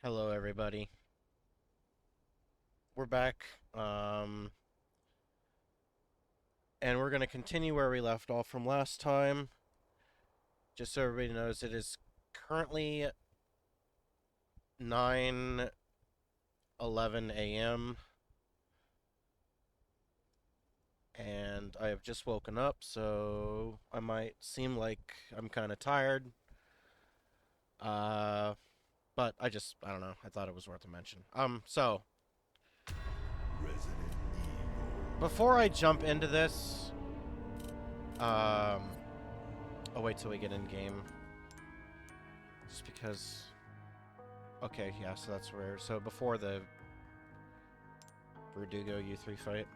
Hello, everybody. We're back, um, and we're going to continue where we left off from last time. Just so everybody knows, it is currently 9:11 a.m., and I have just woken up, so I might seem like I'm kind of tired. Uh, but I don't know, I thought it was worth a mention. So, before I jump into this, I'll wait till we get in game. Just because. Okay, yeah, so that's where. So before the Verdugo U3 fight.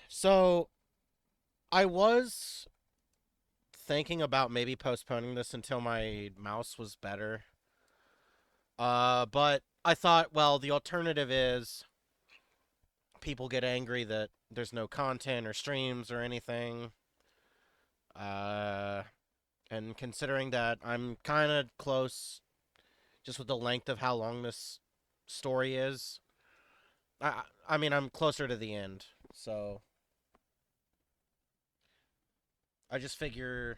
So I was thinking about maybe postponing this until my mouse was better. But I thought, well, the alternative is people get angry that there's no content or streams or anything. Uh, and considering that I'm kind of close, just with the length of how long this story is, I mean, I'm closer to the end, so I just figure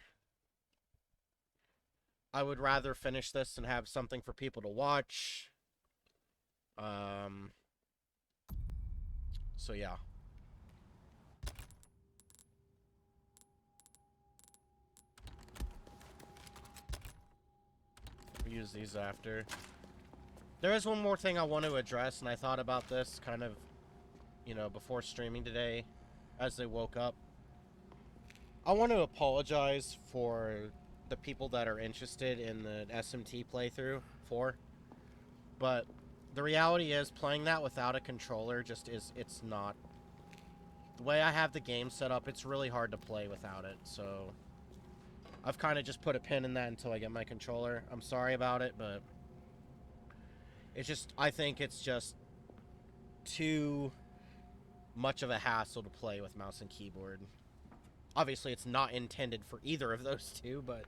I would rather finish this and have something for people to watch. Um, so yeah, we'll use these after. There is one more thing I want to address, and I thought about this kind of, before streaming today, as they woke up. I want to apologize for the people that are interested in the SMT playthrough for, but the reality is playing that without a controller it's not. The way I have the game set up, it's really hard to play without it, so I've kind of just put a pin in that until I get my controller. I'm sorry about it, but I think it's just too much of a hassle to play with mouse and keyboard. Obviously, it's not intended for either of those two, but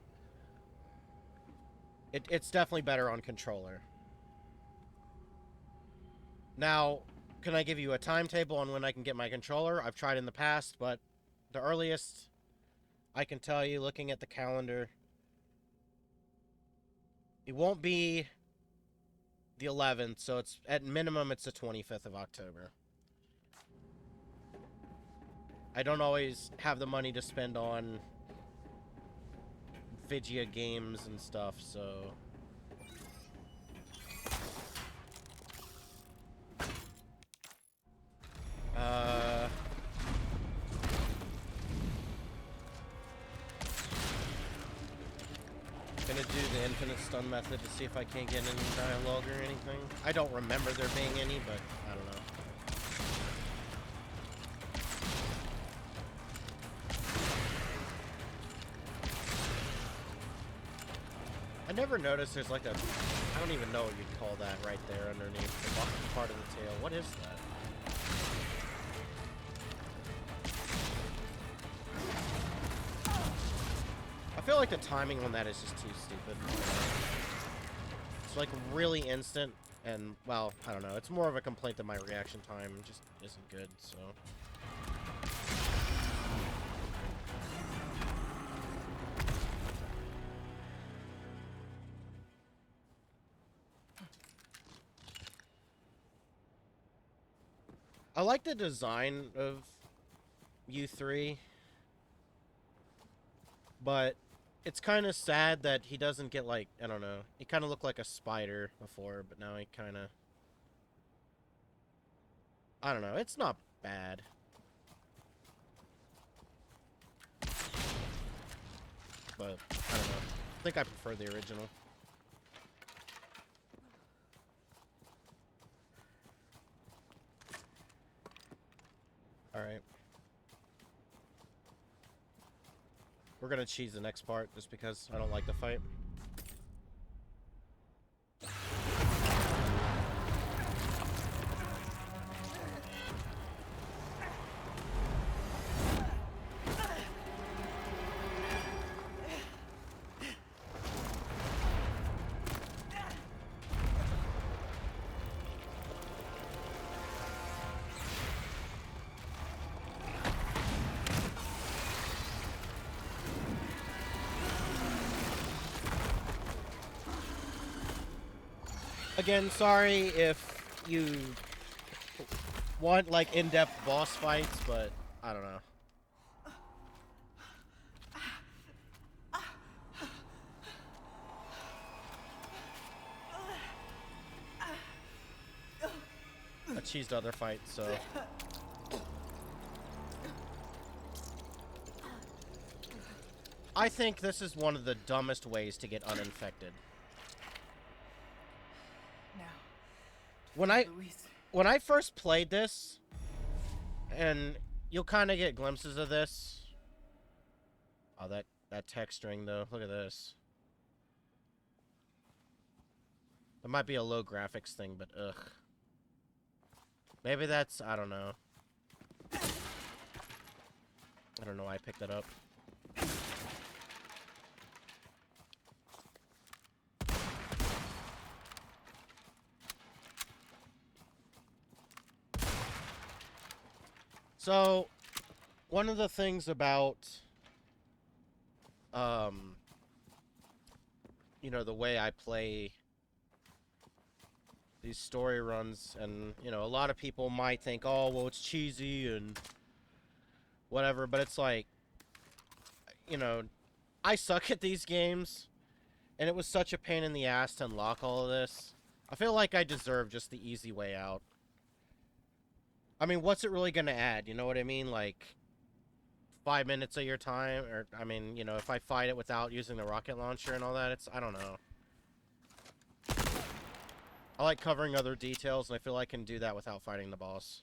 it's definitely better on controller. Now, can I give you a timetable on when I can get my controller? I've tried in the past, but the earliest I can tell you, looking at the calendar, it won't be the 11th, so it's at minimum it's the 25th of October. I don't always have the money to spend on Vigia games and stuff, so uh gonna do the infinite stun method to see if I can't get any dialogue or anything. I don't remember there being any, but I don't know. I never noticed there's like a... I don't even know what you'd call that right there underneath the bottom part of the tail. What is that? I feel like the timing on that is just too stupid. It's like really instant, and, well, I don't know. It's more of a complaint that my reaction time just isn't good, so... I like the design of U3, but it's kind of sad that he doesn't get, like, I don't know. He kind of looked like a spider before, but now he kind of... I don't know. It's not bad. But, I don't know. I think I prefer the original. Alright. We're gonna cheese the next part, just because I don't like the fight. Again, sorry if you want, like, in-depth boss fights, but I don't know. I cheesed other fights, so... I think this is one of the dumbest ways to get uninfected. Now, When I first played this, and you'll kind of get glimpses of this. Oh, that texturing though. Look at this. It might be a low graphics thing, but ugh. Maybe that's, I don't know. I don't know why I picked that up. So, one of the things about, you know, the way I play these story runs, and, you know, a lot of people might think, oh, well, it's cheesy and whatever, but it's like, you know, I suck at these games, and it was such a pain in the ass to unlock all of this. I feel like I deserve just the easy way out. I mean, what's it really gonna add? You know what I mean? Like, 5 minutes of your time? Or, I mean, you know, if I fight it without using the rocket launcher and all that, it's, I don't know. I like covering other details, and I feel I can do that without fighting the boss.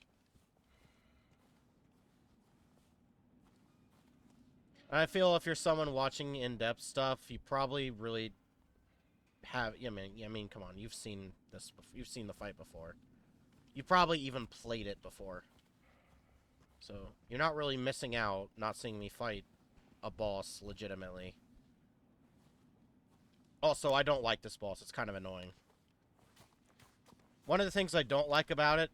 And I feel if you're someone watching in-depth stuff, you probably really have, I mean, come on, you've seen this, you've seen the fight before. You probably even played it before. So, you're not really missing out not seeing me fight a boss legitimately. Also, I don't like this boss. It's kind of annoying. One of the things I don't like about it,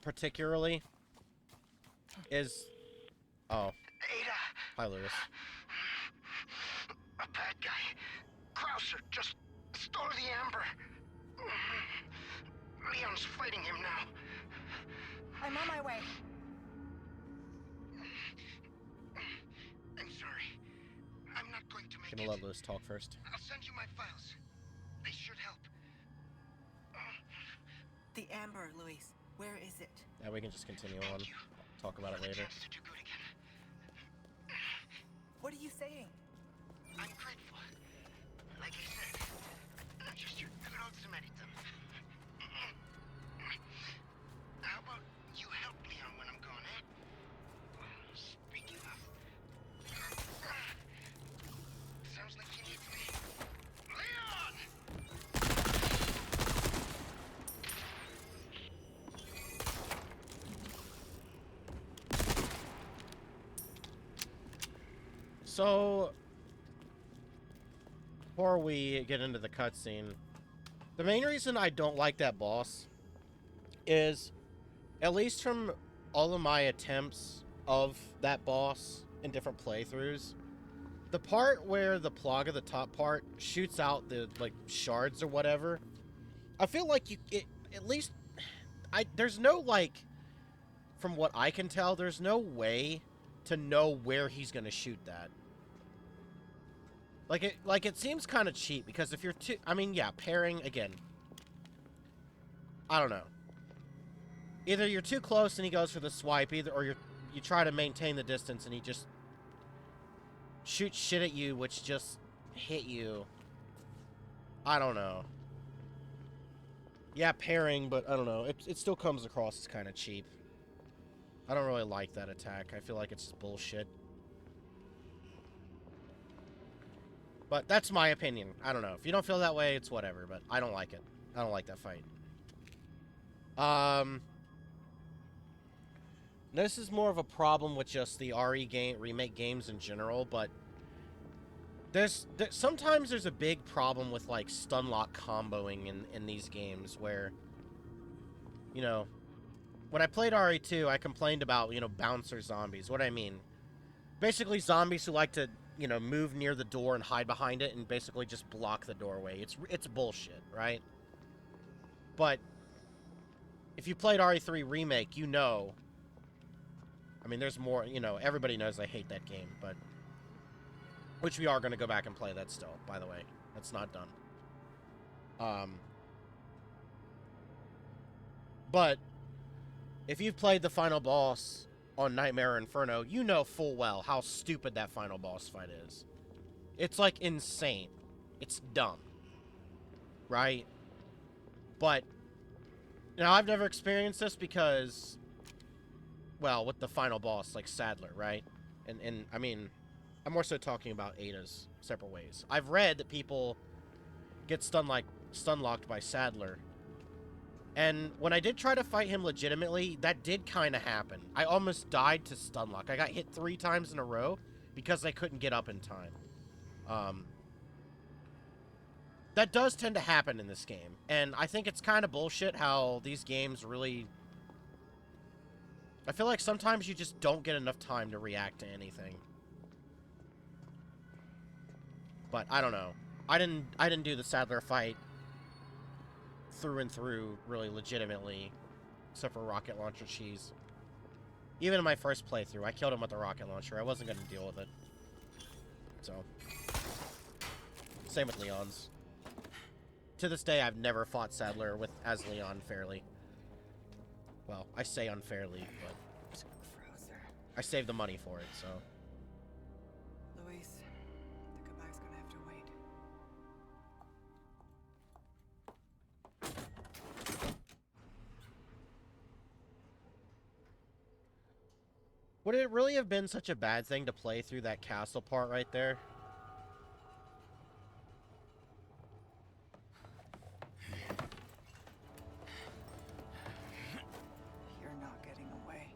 particularly, is... Oh. Ada. Hi, Lewis. A bad guy. Krauser just stole the amber. Leon's fighting him now. I'm on my way. I'm sorry. I'm not going to make Gonna it. let Lewis talk first. I'll send you my files. They should help. The amber, Luis. Where is it? Yeah, we can just continue on. Thank you. Talk about it For the later. chance to do good again. What are you saying? I'm grateful. Like I said, just your good Samaritan. How about you help Leon when I'm gone, eh? Speaking of... Sounds like he needs me. Leon! So, before we get into the cutscene, the main reason I don't like that boss is, at least from all of my attempts of that boss in different playthroughs, the part where the Plaga, the top part, shoots out the, like, shards or whatever, I feel like at least, there's no, like, from what I can tell, there's no way to know where he's gonna shoot that. Like it seems kind of cheap, because if you're too, I mean, yeah, pairing, again, I don't know. Either you're too close and he goes for the swipe, or you try to maintain the distance and he just shoots shit at you, which just hit you. I don't know. Yeah, pairing, but I don't know. It still comes across as kind of cheap. I don't really like that attack. I feel like it's just bullshit. But that's my opinion. I don't know. If you don't feel that way, it's whatever, but I don't like it. I don't like that fight. This is more of a problem with just the remake games in general, but sometimes there's a big problem with, like, stun lock comboing in these games where, you know, when I played RE2, I complained about, you know, bouncer zombies. What do I mean? Basically zombies who like to, you know, move near the door and hide behind it and basically just block the doorway. It's bullshit, right? But if you played RE3 Remake, you know. I mean, there's more, you know, everybody knows I hate that game, but... Which we are going to go back and play that still, by the way. That's not done. But if you've played the final boss on Nightmare Inferno, you know full well how stupid that final boss fight is. It's, like, insane. It's dumb. Right? But, you know, I've never experienced this because, well, with the final boss, like Sadler, right? And I mean, I'm more so talking about Ada's separate ways. I've read that people get stun-locked by Sadler. And when I did try to fight him legitimately, that did kind of happen. I almost died to stun-lock. I got hit 3 times in a row because I couldn't get up in time. That does tend to happen in this game. And I think it's kind of bullshit how these games really... I feel like sometimes you just don't get enough time to react to anything. But I don't know. I didn't do the Sadler fight through and through really legitimately, except for rocket launcher cheese. Even in my first playthrough, I killed him with the rocket launcher. I wasn't going to deal with it. So, same with Leon's. To this day, I've never fought Sadler as Leon fairly. Well, I say unfairly, but I saved the money for it, so. Luis, the goodbye's gonna have to wait. Would it really have been such a bad thing to play through that castle part right there? You're not getting away.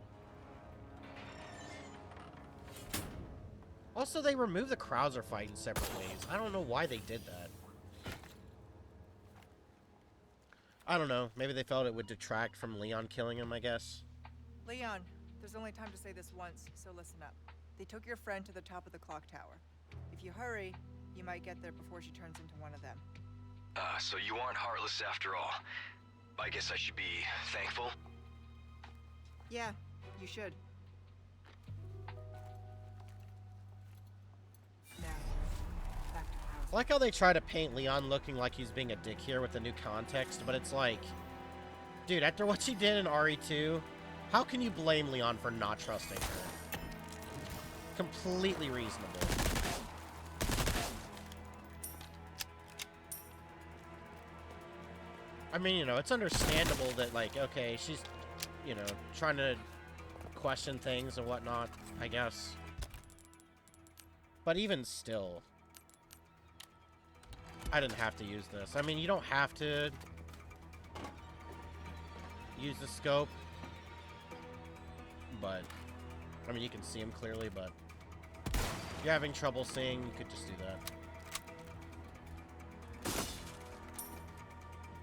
Also, they removed the Krauser fight in separate ways. I don't know why they did that. I don't know. Maybe they felt it would detract from Leon killing him, I guess. Leon, there's only time to say this once, so listen up. They took your friend to the top of the clock tower. If you hurry, you might get there before she turns into one of them. So you aren't heartless after all. I guess I should be thankful. Yeah, you should. Now, back to house. I like how they try to paint Leon looking like he's being a dick here with the new context, but it's like, dude, after what she did in RE2, how can you blame Leon for not trusting her? Completely reasonable. I mean, you know, it's understandable that, like, okay, she's, you know, trying to question things and whatnot, I guess. But even still, I didn't have to use this. I mean, you don't have to use the scope, but, I mean, you can see him clearly, but if you're having trouble seeing, you could just do that.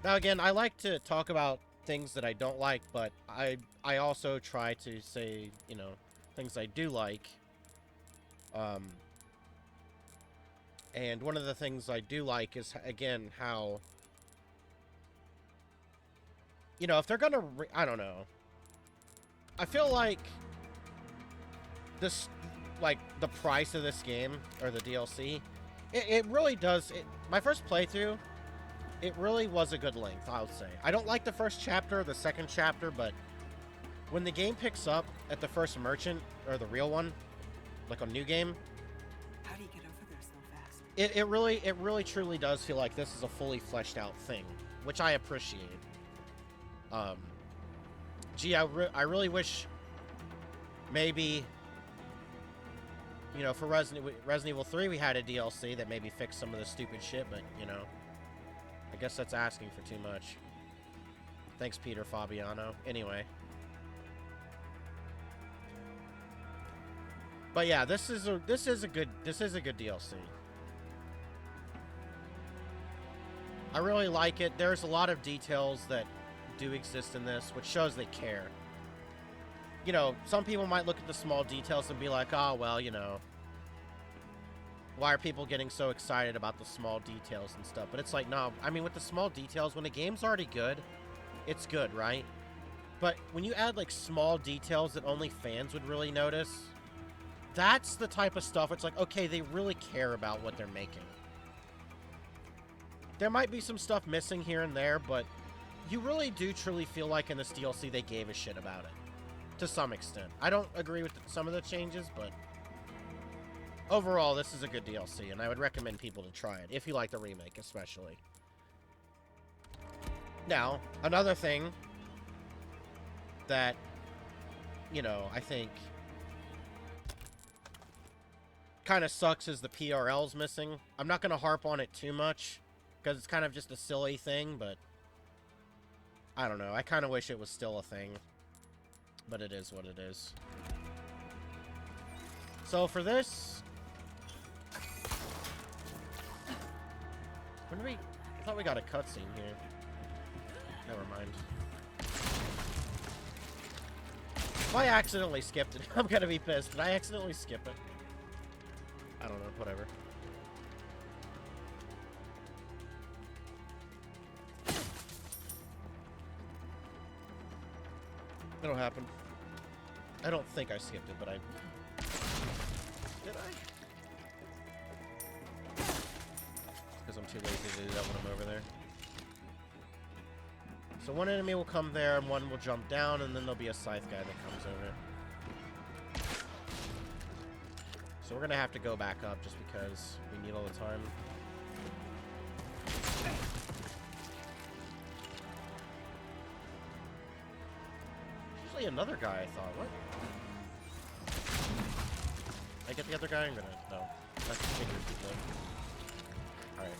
Now, again, I like to talk about things that I don't like, but I also try to say, you know, things I do like. And one of the things I do like is, again, how, you know, if they're gonna, I don't know. I feel like this, like, the price of this game, or the DLC, it really does, my first playthrough, it really was a good length, I would say. I don't like the first chapter or the second chapter, but when the game picks up at the first merchant, or the real one, like a new game, How do you get over there so fast? it really truly does feel like this is a fully fleshed out thing, which I appreciate. Gee, I really wish maybe, you know, for Resident Evil 3 we had a DLC that maybe fixed some of the stupid shit, but, you know, I guess that's asking for too much. Thanks, Peter Fabiano. Anyway. But yeah, this is a good DLC. I really like it. There's a lot of details that do exist in this, which shows they care. You know, some people might look at the small details and be like, oh, well, you know, why are people getting so excited about the small details and stuff? But it's like, no, I mean, with the small details, when the game's already good, it's good, right? But when you add, like, small details that only fans would really notice, that's the type of stuff it's like, okay, they really care about what they're making. There might be some stuff missing here and there, but you really do truly feel like in this DLC they gave a shit about it. To some extent. I don't agree with some of the changes, but overall, this is a good DLC, and I would recommend people to try it, if you like the remake, especially. Now, another thing that, you know, I think kind of sucks is the PRL's missing. I'm not going to harp on it too much, because it's kind of just a silly thing, but I don't know. I kind of wish it was still a thing, but it is what it is. So for this, when did we? I thought we got a cutscene here. Never mind. If I accidentally skipped it, I'm gonna be pissed. Did I accidentally skip it? I don't know. Whatever. It'll happen. I don't think I skipped it, but I... Did I? Because I'm too lazy to do that when I'm over there. So one enemy will come there, and one will jump down, and then there'll be a scythe guy that comes over. So we're gonna have to go back up just because we need all the time. Usually another guy, I thought. What? I get the other guy? I'm gonna... No. That's the figure people. Alright.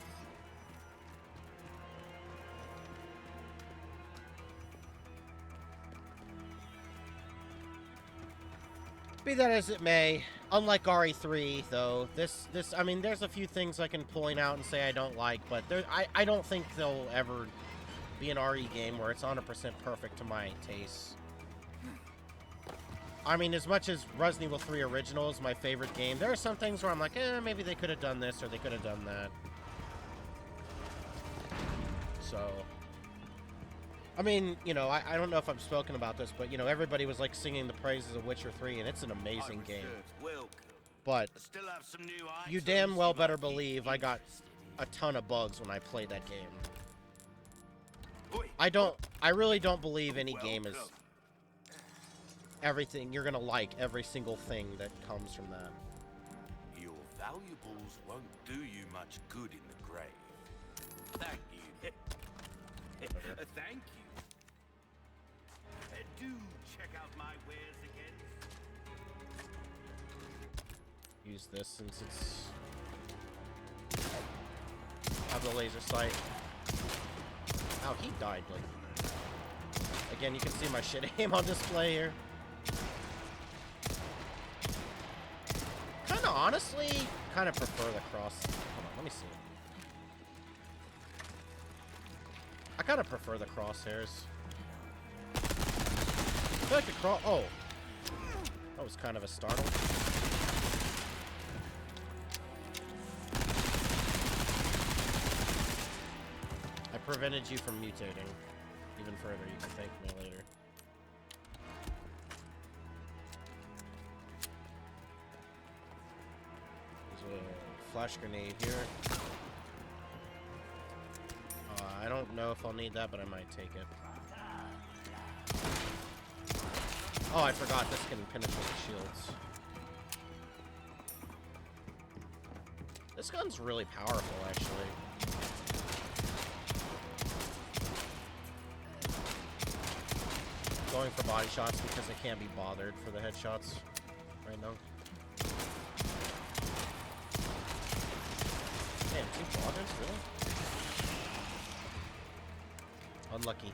Be that as it may, unlike RE3, though, I mean, there's a few things I can point out and say I don't like, but I don't think there'll ever be an RE game where it's 100% perfect to my taste. I mean, as much as Resident Evil 3 Original is my favorite game, there are some things where I'm like, maybe they could have done this or they could have done that. So, I mean, you know, I don't know if I've spoken about this, but, you know, everybody was, like, singing the praises of Witcher 3, and it's an amazing game. But you damn well better believe I got a ton of bugs when I played that game. I really don't believe any game is everything. You're gonna like every single thing that comes from that. Your valuables won't do you much good in the grave. Thank you. Thank you. Do check out my wares again. Use this since it's... have the laser sight. Ow, he died, like... Again, you can see my shit aim on display here. Kinda honestly, kinda prefer the cross... Hold on, let me see. I kinda prefer the crosshairs. I feel like the cross... Oh! That was kind of a startle. I prevented you from mutating. Even further, you can thank me later. There's a flash grenade here. I don't know if I'll need that, but I might take it. Oh, I forgot this can penetrate shields. This gun's really powerful, actually. Going for body shots because I can't be bothered for the headshots right now. Damn, 2 bodies? Really? Unlucky.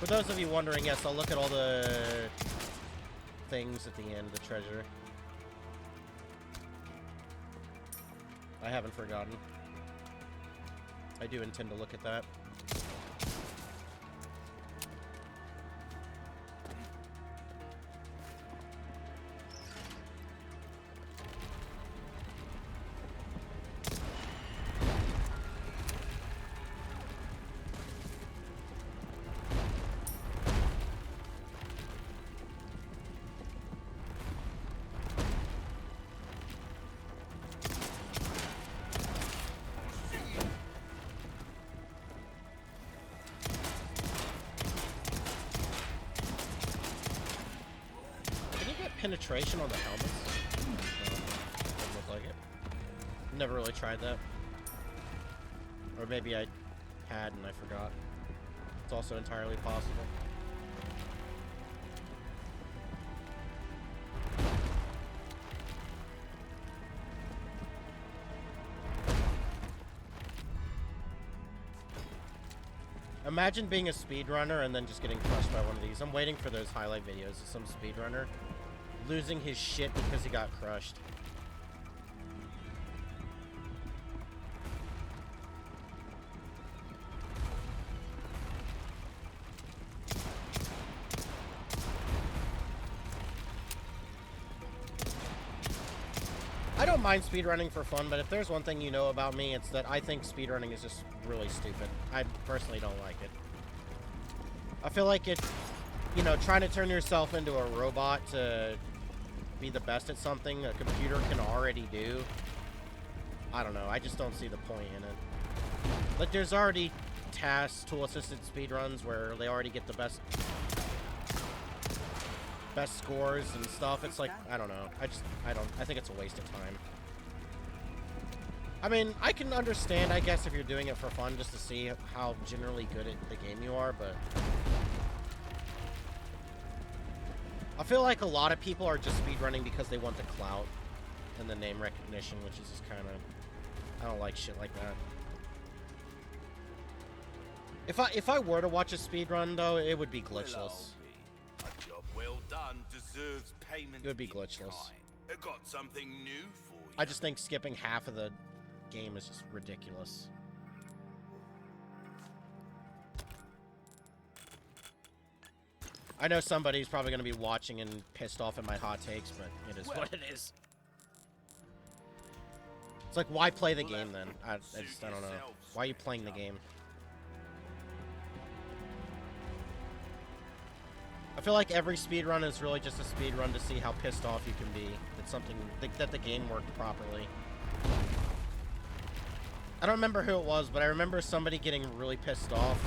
For those of you wondering, yes, I'll look at all the things at the end, the treasure. I haven't forgotten. I do intend to look at that. penetration on the helmets? Doesn't look like it. Never really tried that. Or maybe I had and I forgot. It's also entirely possible. Imagine being a speedrunner and then just getting crushed by one of these. I'm waiting for those highlight videos of some speedrunner losing his shit because he got crushed. I don't mind speedrunning for fun, but if there's one thing you know about me, it's that I think speedrunning is just really stupid. I personally don't like it. I feel like it, you know, trying to turn yourself into a robot to be the best at something a computer can already do. I don't know, I just don't see the point in it. Like, there's already tasks, tool-assisted speedruns where they already get the best scores and stuff. It's like, I don't know. I think it's a waste of time. I mean, I can understand, I guess, if you're doing it for fun, just to see how generally good at the game you are, but I feel like a lot of people are just speedrunning because they want the clout and the name recognition, which is just kind of, I don't like shit like that. If I were to watch a speedrun, though, it would be glitchless. A job well done deserves payment. It would be in glitchless. kind. I got something new for you. I just think skipping half of the game is just ridiculous. I know somebody's probably going to be watching and pissed off at my hot takes, but it is what it is. It's like, why play the game then? I don't know. Why are you playing the game? I feel like every speedrun is really just a speedrun to see how pissed off you can be that the game worked properly. I don't remember who it was, but I remember somebody getting really pissed off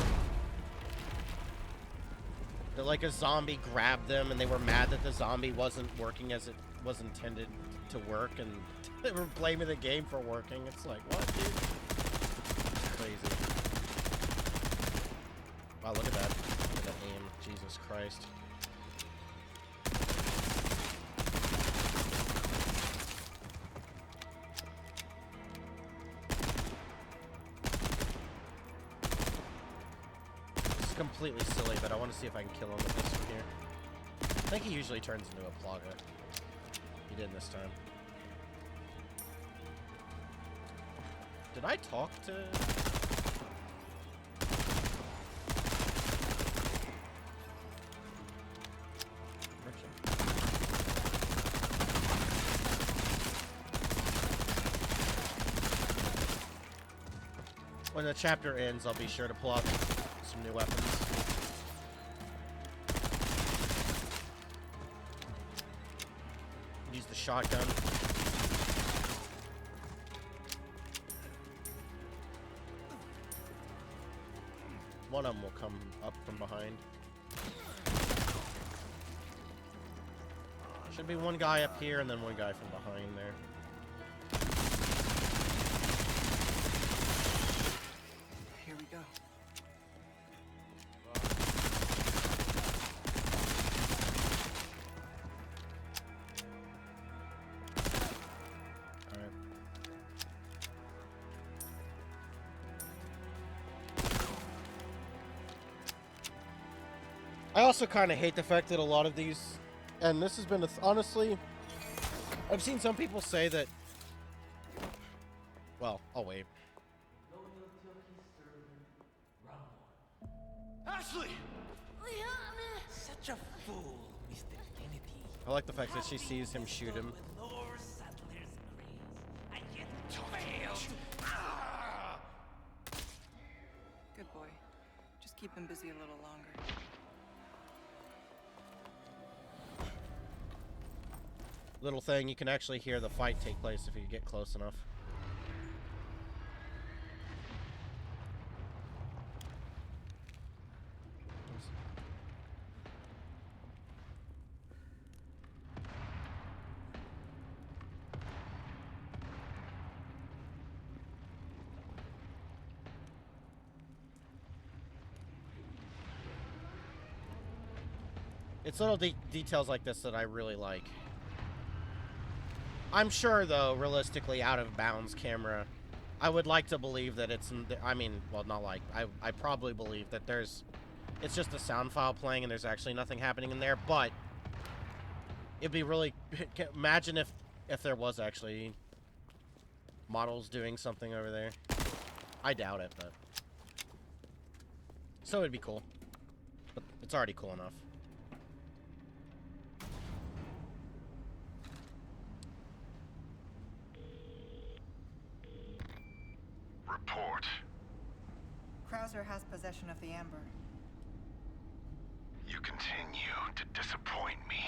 that, like, a zombie grabbed them and they were mad that the zombie wasn't working as it was intended to work, and they were blaming the game for working. It's like, what, dude? It's crazy. Wow, look at that. Look at that aim. Jesus Christ. It's completely silly, but I want to see if I can kill him with this from here. I think he usually turns into a Plaga. He didn't this time. Did I talk to... When the chapter ends, I'll be sure to pull out some new weapons. Use the shotgun. One of them will come up from behind. Should be one guy up here and then one guy from behind there. Here we go. Alright. I also kind of hate the fact that a lot of these, and this has been, honestly, I've seen some people say that, well, I'll wait. Ashley! Such a fool, Mr. Kennedy. I like the fact that she sees him shoot him. Good boy. Just keep him busy a little longer. Little thing, you can actually hear the fight take place if you get close enough. It's little details like this that I really like. I'm sure, though, realistically, out of bounds camera, I would like to believe that it's, I mean, well, not like, I probably believe that it's just a sound file playing and there's actually nothing happening in there, but it'd be really, imagine if there was actually models doing something over there. I doubt it, but, so it'd be cool, but it's already cool enough. Report. Krauser has possession of the amber. You continue to disappoint me.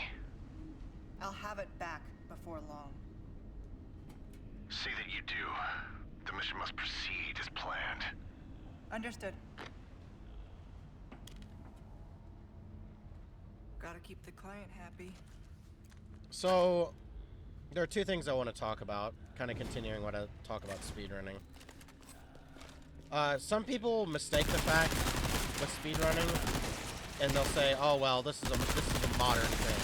I'll have it back before long. See that you do. The mission must proceed as planned. Understood. Gotta keep the client happy. So, there are two things I want to talk about, kind of continuing what I talk about speedrunning. Some people mistake the fact with speedrunning, and they'll say, "Oh well, this is a modern thing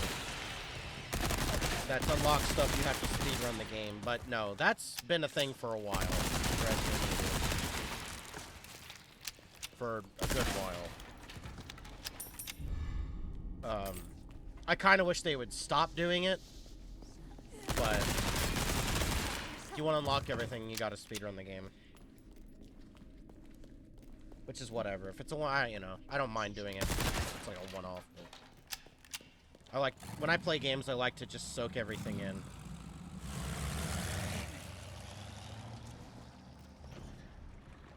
that to unlock stuff you have to speedrun the game." But no, that's been a thing for a while. Resident Evil. For a good while. I kind of wish they would stop doing it, but if you want to unlock everything, you got to speedrun the game. Which is whatever. If it's a one, you know, I don't mind doing it. It's like a one-off. I like, when I play games, I like to just soak everything in.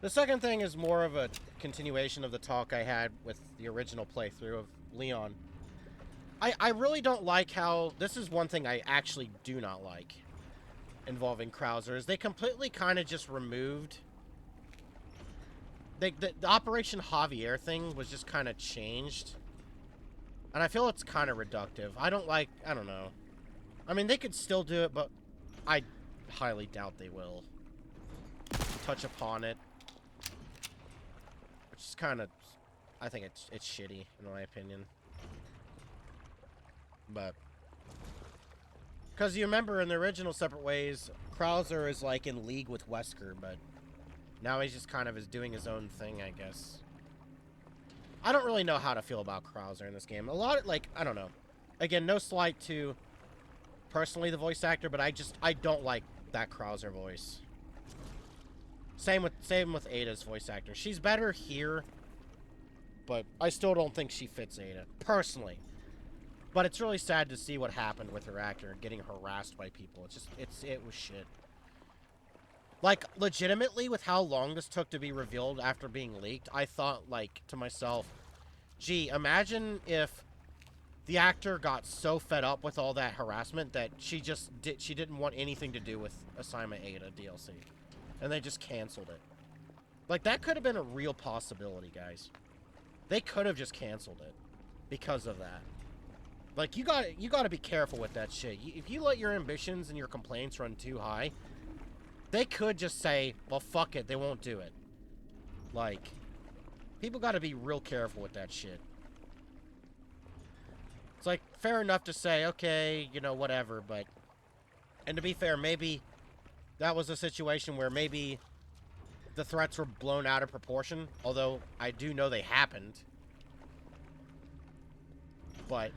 The second thing is more of a continuation of the talk I had with the original playthrough of Leon. I really don't like how, this is one thing I actually do not like involving Krauser, is they completely kind of just removed... The Operation Javier thing was just kind of changed. And I feel it's kind of reductive. I don't know. I mean, they could still do it, but I highly doubt they will touch upon it. Which is kind of, I think it's shitty, in my opinion. But, because you remember in the original Separate Ways, Krauser is like in league with Wesker, but now he's just kind of doing his own thing, I guess. I don't really know how to feel about Krauser in this game. A lot of, like, I don't know. Again, no slight to, personally, the voice actor, but I don't like that Krauser voice. Same with Ada's voice actor. She's better here, but I still don't think she fits Ada, personally. But it's really sad to see what happened with her actor getting harassed by people. It was shit. Like, legitimately, with how long this took to be revealed after being leaked, I thought, like, to myself, gee, imagine if the actor got so fed up with all that harassment that she didn't want anything to do with Assignment Ada DLC. And they just canceled it. Like, that could have been a real possibility, guys. They could have just canceled it because of that. Like, you gotta be careful with that shit. If you let your ambitions and your complaints run too high, they could just say, well, fuck it, they won't do it. Like, people gotta be real careful with that shit. It's like, fair enough to say, okay, you know, whatever, but... And to be fair, maybe that was a situation where maybe the threats were blown out of proportion, although I do know they happened. But,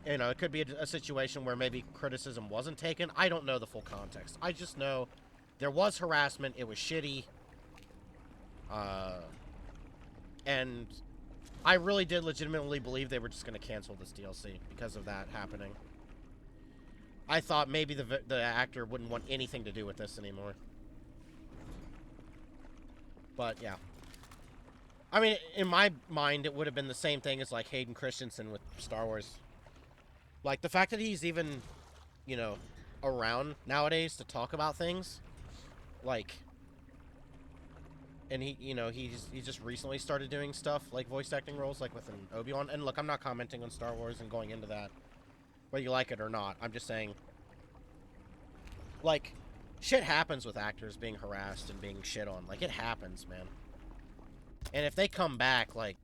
you know, it could be a situation where maybe criticism wasn't taken. I don't know the full context. I just know there was harassment, it was shitty, and I really did legitimately believe they were just going to cancel this DLC because of that happening. I thought maybe the actor wouldn't want anything to do with this anymore. But, yeah. I mean, in my mind, it would have been the same thing as, like, Hayden Christensen with Star Wars. Like, the fact that he's even, you know, around nowadays to talk about things... Like, and he, you know, he just recently started doing stuff, like voice acting roles, like with an Obi-Wan. And look, I'm not commenting on Star Wars and going into that, whether you like it or not. I'm just saying, like, shit happens with actors being harassed and being shit on. Like, it happens, man. And if they come back, like,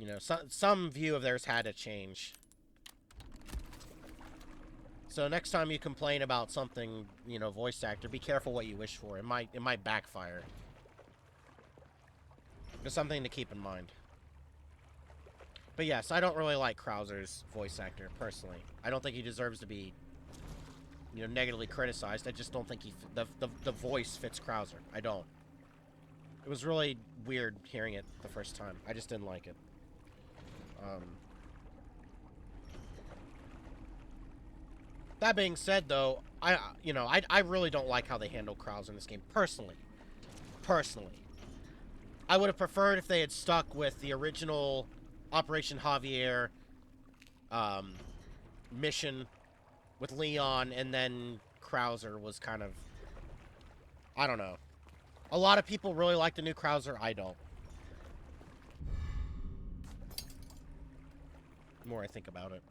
You know, some view of theirs had to change. So next time you complain about something, you know, voice actor, be careful what you wish for. It might backfire. Just something to keep in mind. But yes, I don't really like Krauser's voice actor, personally. I don't think he deserves to be, you know, negatively criticized. I just don't think the voice fits Krauser. I don't. It was really weird hearing it the first time. I just didn't like it. That being said, though, I really don't like how they handle Krauser in this game, personally. I would have preferred if they had stuck with the original Operation Javier mission with Leon, and then Krauser was kind of, I don't know. A lot of people really like the new Krauser. I don't. The more I think about it.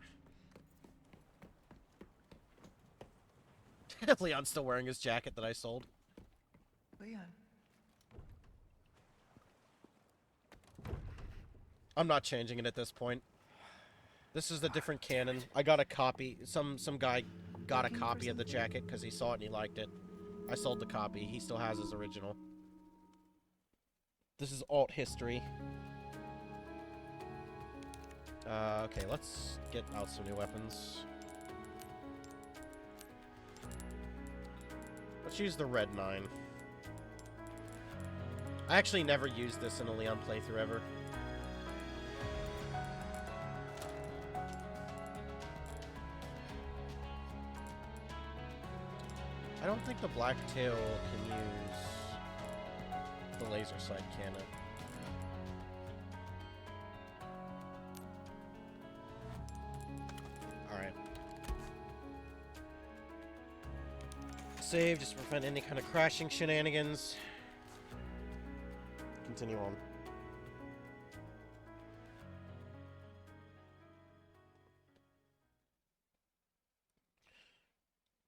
Leon's still wearing his jacket that I sold. Leon. I'm not changing it at this point. This is the different canon. I got a copy. Some guy got a copy of the jacket because he saw it and he liked it. I sold the copy. He still has his original. This is alt history. Okay, let's get out some new weapons. Let's use the red 9. I actually never used this in a Leon playthrough ever. I don't think the black tail can use the laser sight, can it? Alright. Save just to prevent any kind of crashing shenanigans. Continue on.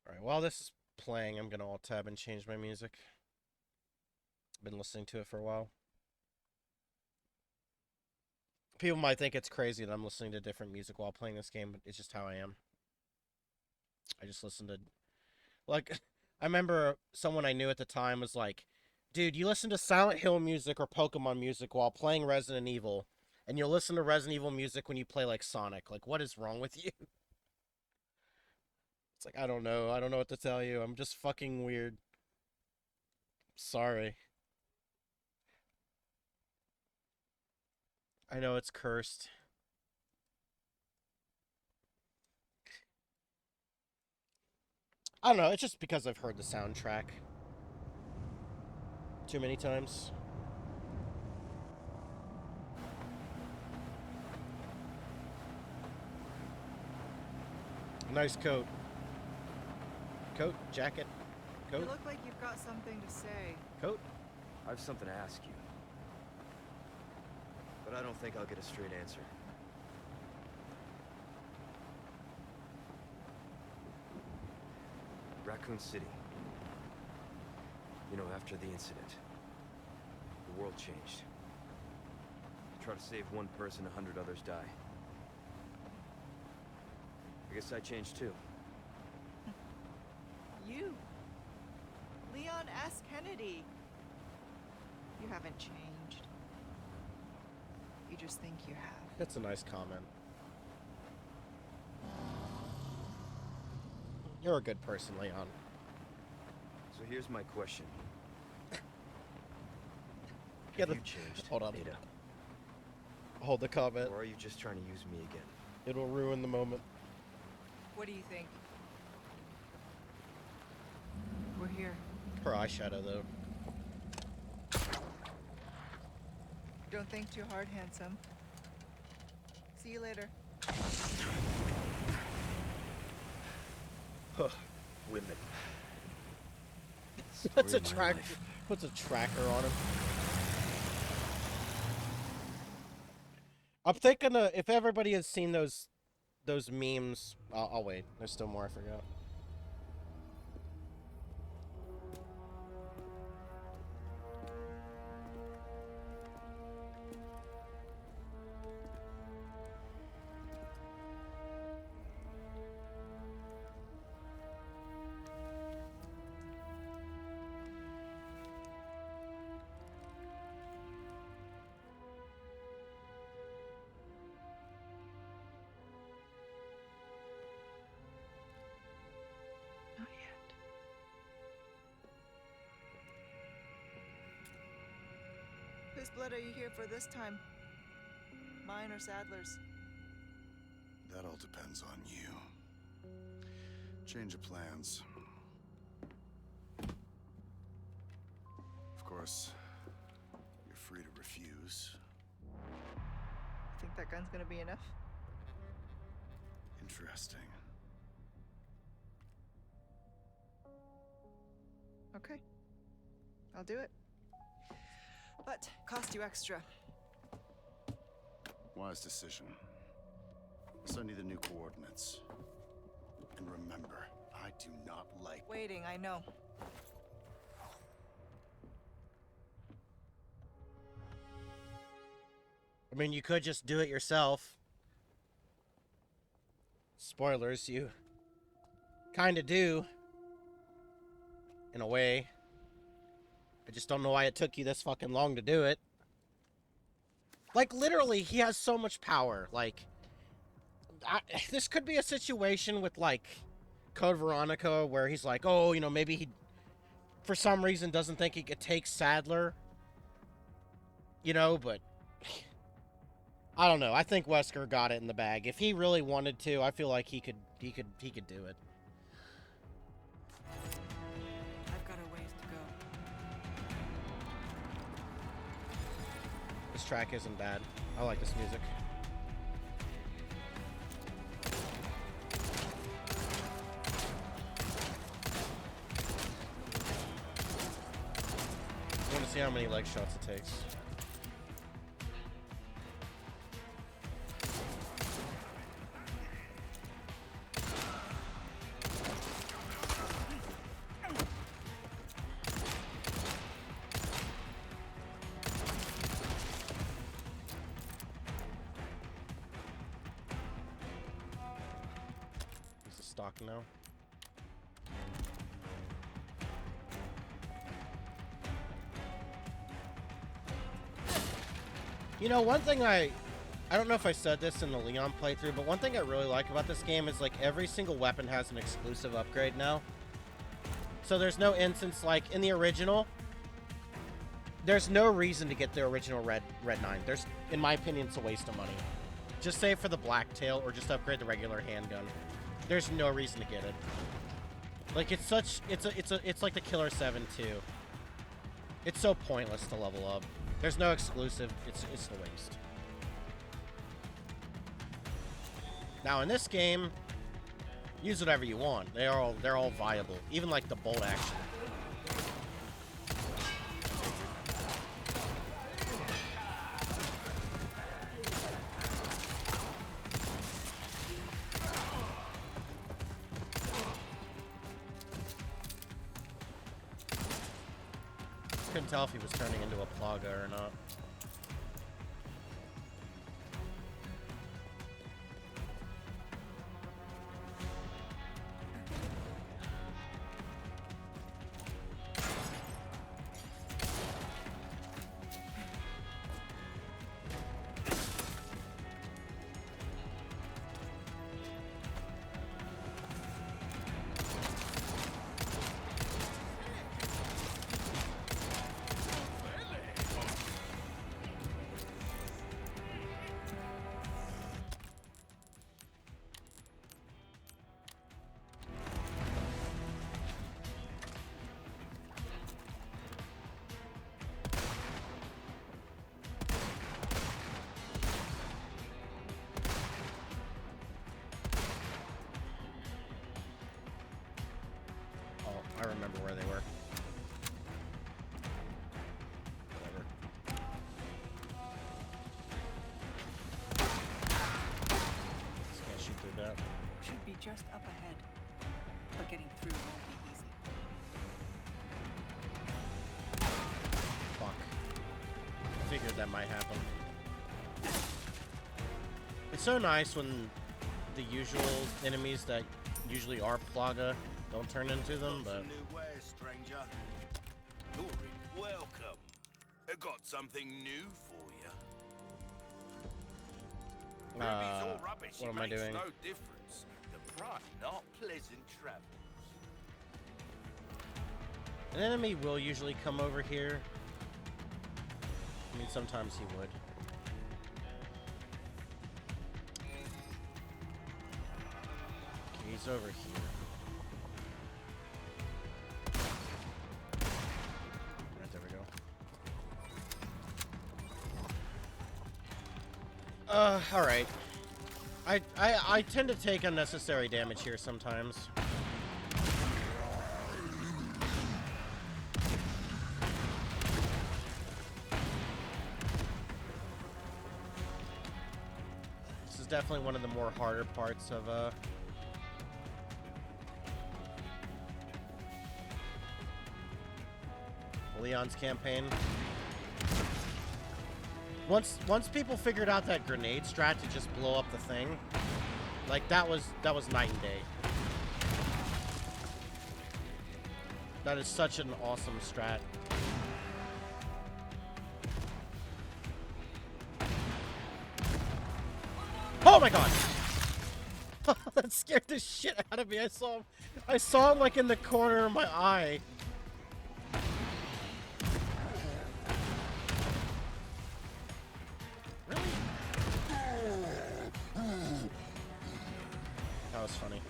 Alright, while this is playing, I'm gonna alt tab and change my music. Been listening to it for a while. People might think it's crazy that I'm listening to different music while playing this game, but it's just how I am. I just listen to, like, I remember someone I knew at the time was like, dude, you listen to Silent Hill music or Pokemon music while playing Resident Evil, and you'll listen to Resident Evil music when you play, like, Sonic. Like, what is wrong with you? It's like, I don't know. I don't know what to tell you. I'm just fucking weird. Sorry. I know it's cursed. I don't know. It's just because I've heard the soundtrack too many times. Nice coat. Coat, jacket, coat. You look like you've got something to say. Coat. I have something to ask you. But I don't think I'll get a straight answer. Raccoon City. You know, after the incident, the world changed. Try to save one person, 100 others die. I guess I changed too. You. Leon S. Kennedy. You haven't changed. You just think you have. That's a nice comment. You're a good person, Leon. So here's my question. Yeah, Have you changed, hold on. Ada? Hold the comment. Or are you just trying to use me again? It'll ruin the moment. What do you think? We're here. Her eyeshadow, though. Don't think too hard, handsome. See you later. Women. Puts a Story of my track. life. Puts a tracker on him. I'm thinking if everybody has seen those memes. I'll wait. There's still more I forgot. blood are you here for this time? Mine or Sadler's? That all depends on you. Change of plans. Of course, you're free to refuse. Think that gun's gonna be enough? Interesting. Okay. I'll do it. But cost you extra. Wise decision. Send you the new coordinates. And remember, I do not like... Waiting, I know. I mean, you could just do it yourself. Spoilers, you kind of do. In a way. I just don't know why it took you this fucking long to do it. Like, literally, he has so much power. Like, this could be a situation with, like, Code Veronica, where he's like, oh, you know, maybe he, for some reason, doesn't think he could take Sadler. You know, but... I don't know. I think Wesker got it in the bag. If he really wanted to, I feel like he could do it. I've got a ways to go. This track isn't bad. I like this music. I want to see how many leg shots it takes. Stock now. You know, one thing I don't know if I said this in the Leon playthrough, but one thing I really like about this game is like every single weapon has an exclusive upgrade now. So there's no instance like in the original. There's no reason to get the original Red 9. There's, in my opinion, it's a waste of money. Just save for the Blacktail or just upgrade the regular handgun. There's no reason to get it. Like, it's like the Killer 7 too. It's so pointless to level up. There's no exclusive. It's a waste. Now in this game, use whatever you want. They're all viable. Even like the bolt action. Couldn't tell if he was turning into a Plaga or not. I remember where they were. Whatever. Just can't shoot through that. Should be just up ahead. But getting through won't be easy. Fuck. I figured that might happen. It's so nice when the usual enemies that usually are Plaga don't turn into them, but... New wares, stranger. You're welcome. I got something new for you. Ruby's all rubbish. What It am I makes doing? no difference. The price, not pleasant travels. An enemy will usually come over here. I mean, sometimes he would. Okay, he's over here. Right, there we go. Alright. I tend to take unnecessary damage here sometimes. This is definitely one of the more harder parts of Leon's campaign. Once people figured out that grenade strat to just blow up the thing, like that was night and day. That is such an awesome strat. Oh my god! That scared the shit out of me. I saw him like in the corner of my eye. Really? That was funny.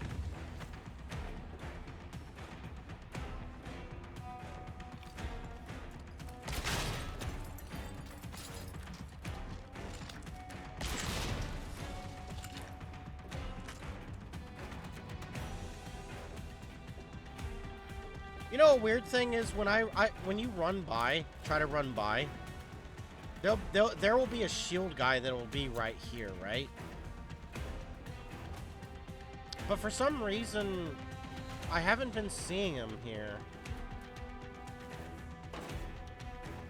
You know, a weird thing is when when you run by, try to run by, there will be a shield guy that will be right here, right? But for some reason, I haven't been seeing him here.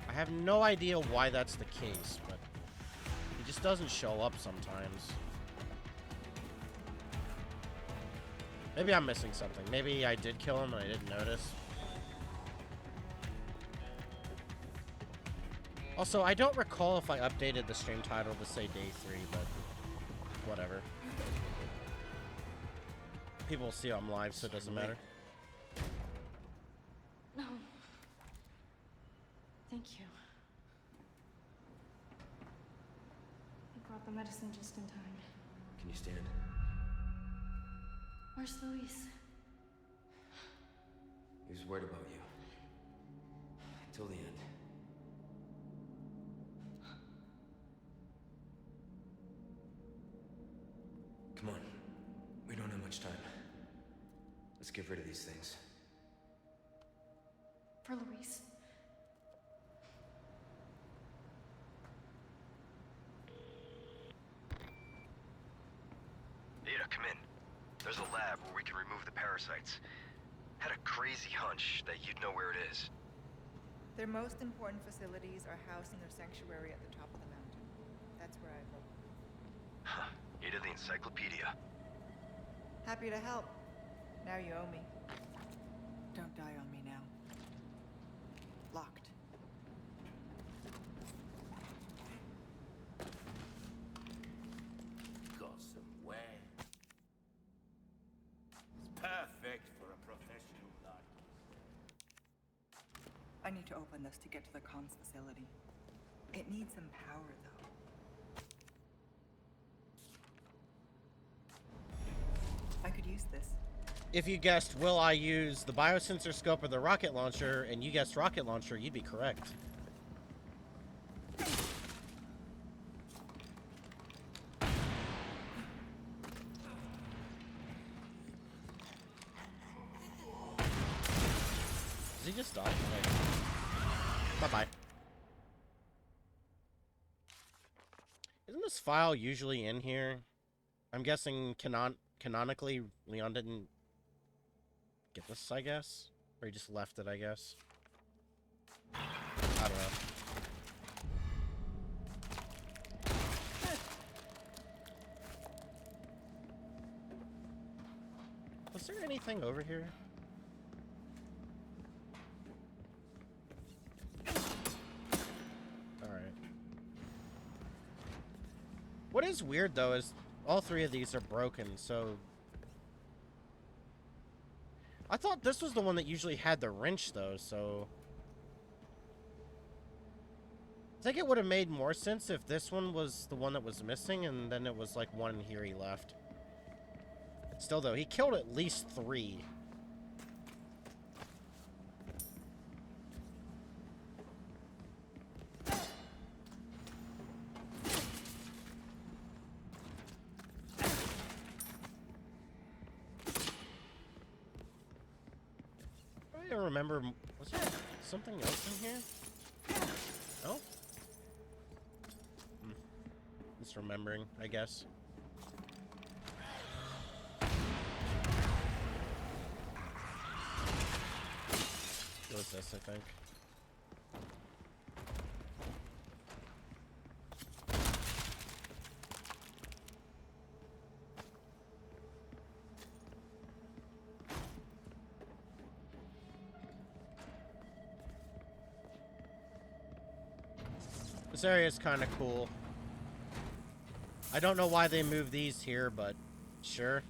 I have no idea why that's the case, but he just doesn't show up sometimes. Maybe I'm missing something. Maybe I did kill him and I didn't notice. Also, I don't recall if I updated the stream title to say day 3, but whatever. People will see I'm live, so it doesn't matter. No. Thank you. I brought the medicine just in time. Can you stand? Where's Luis? He was worried about you. Till the end. Come on. We don't have much time. Let's get rid of these things. For Luis. Ada, come in. There's a lab where we can remove the parasites. Had a crazy hunch that you'd know where it is. Their most important facilities are housed in their sanctuary at the top of the mountain. That's where I hope. Huh. Ada the encyclopedia. Happy to help. Now you owe me. Don't die on me now. Locked. Got some way. It's perfect for a professional like you. I need to open this to get to the comms facility. It needs some power, though. I could use this. If you guessed, will I use the biosensor scope or the rocket launcher, and you guessed rocket launcher, you'd be correct. Does he just die? Bye-bye. Isn't this file usually in here? I'm guessing canonically Leon didn't get this, I guess? Or he just left it, I guess? I don't know. Was there anything over here? Alright. What is weird, though, is all 3 of these are broken, so... I thought this was the one that usually had the wrench, though, so... I think it would have made more sense if this one was the one that was missing, and then it was like one here he left. Still, though, he killed at least 3. I don't remember. Was there something else in here? No? Just remembering, I guess. What was this, I think? This area is kind of cool. I don't know why they moved these here, but sure.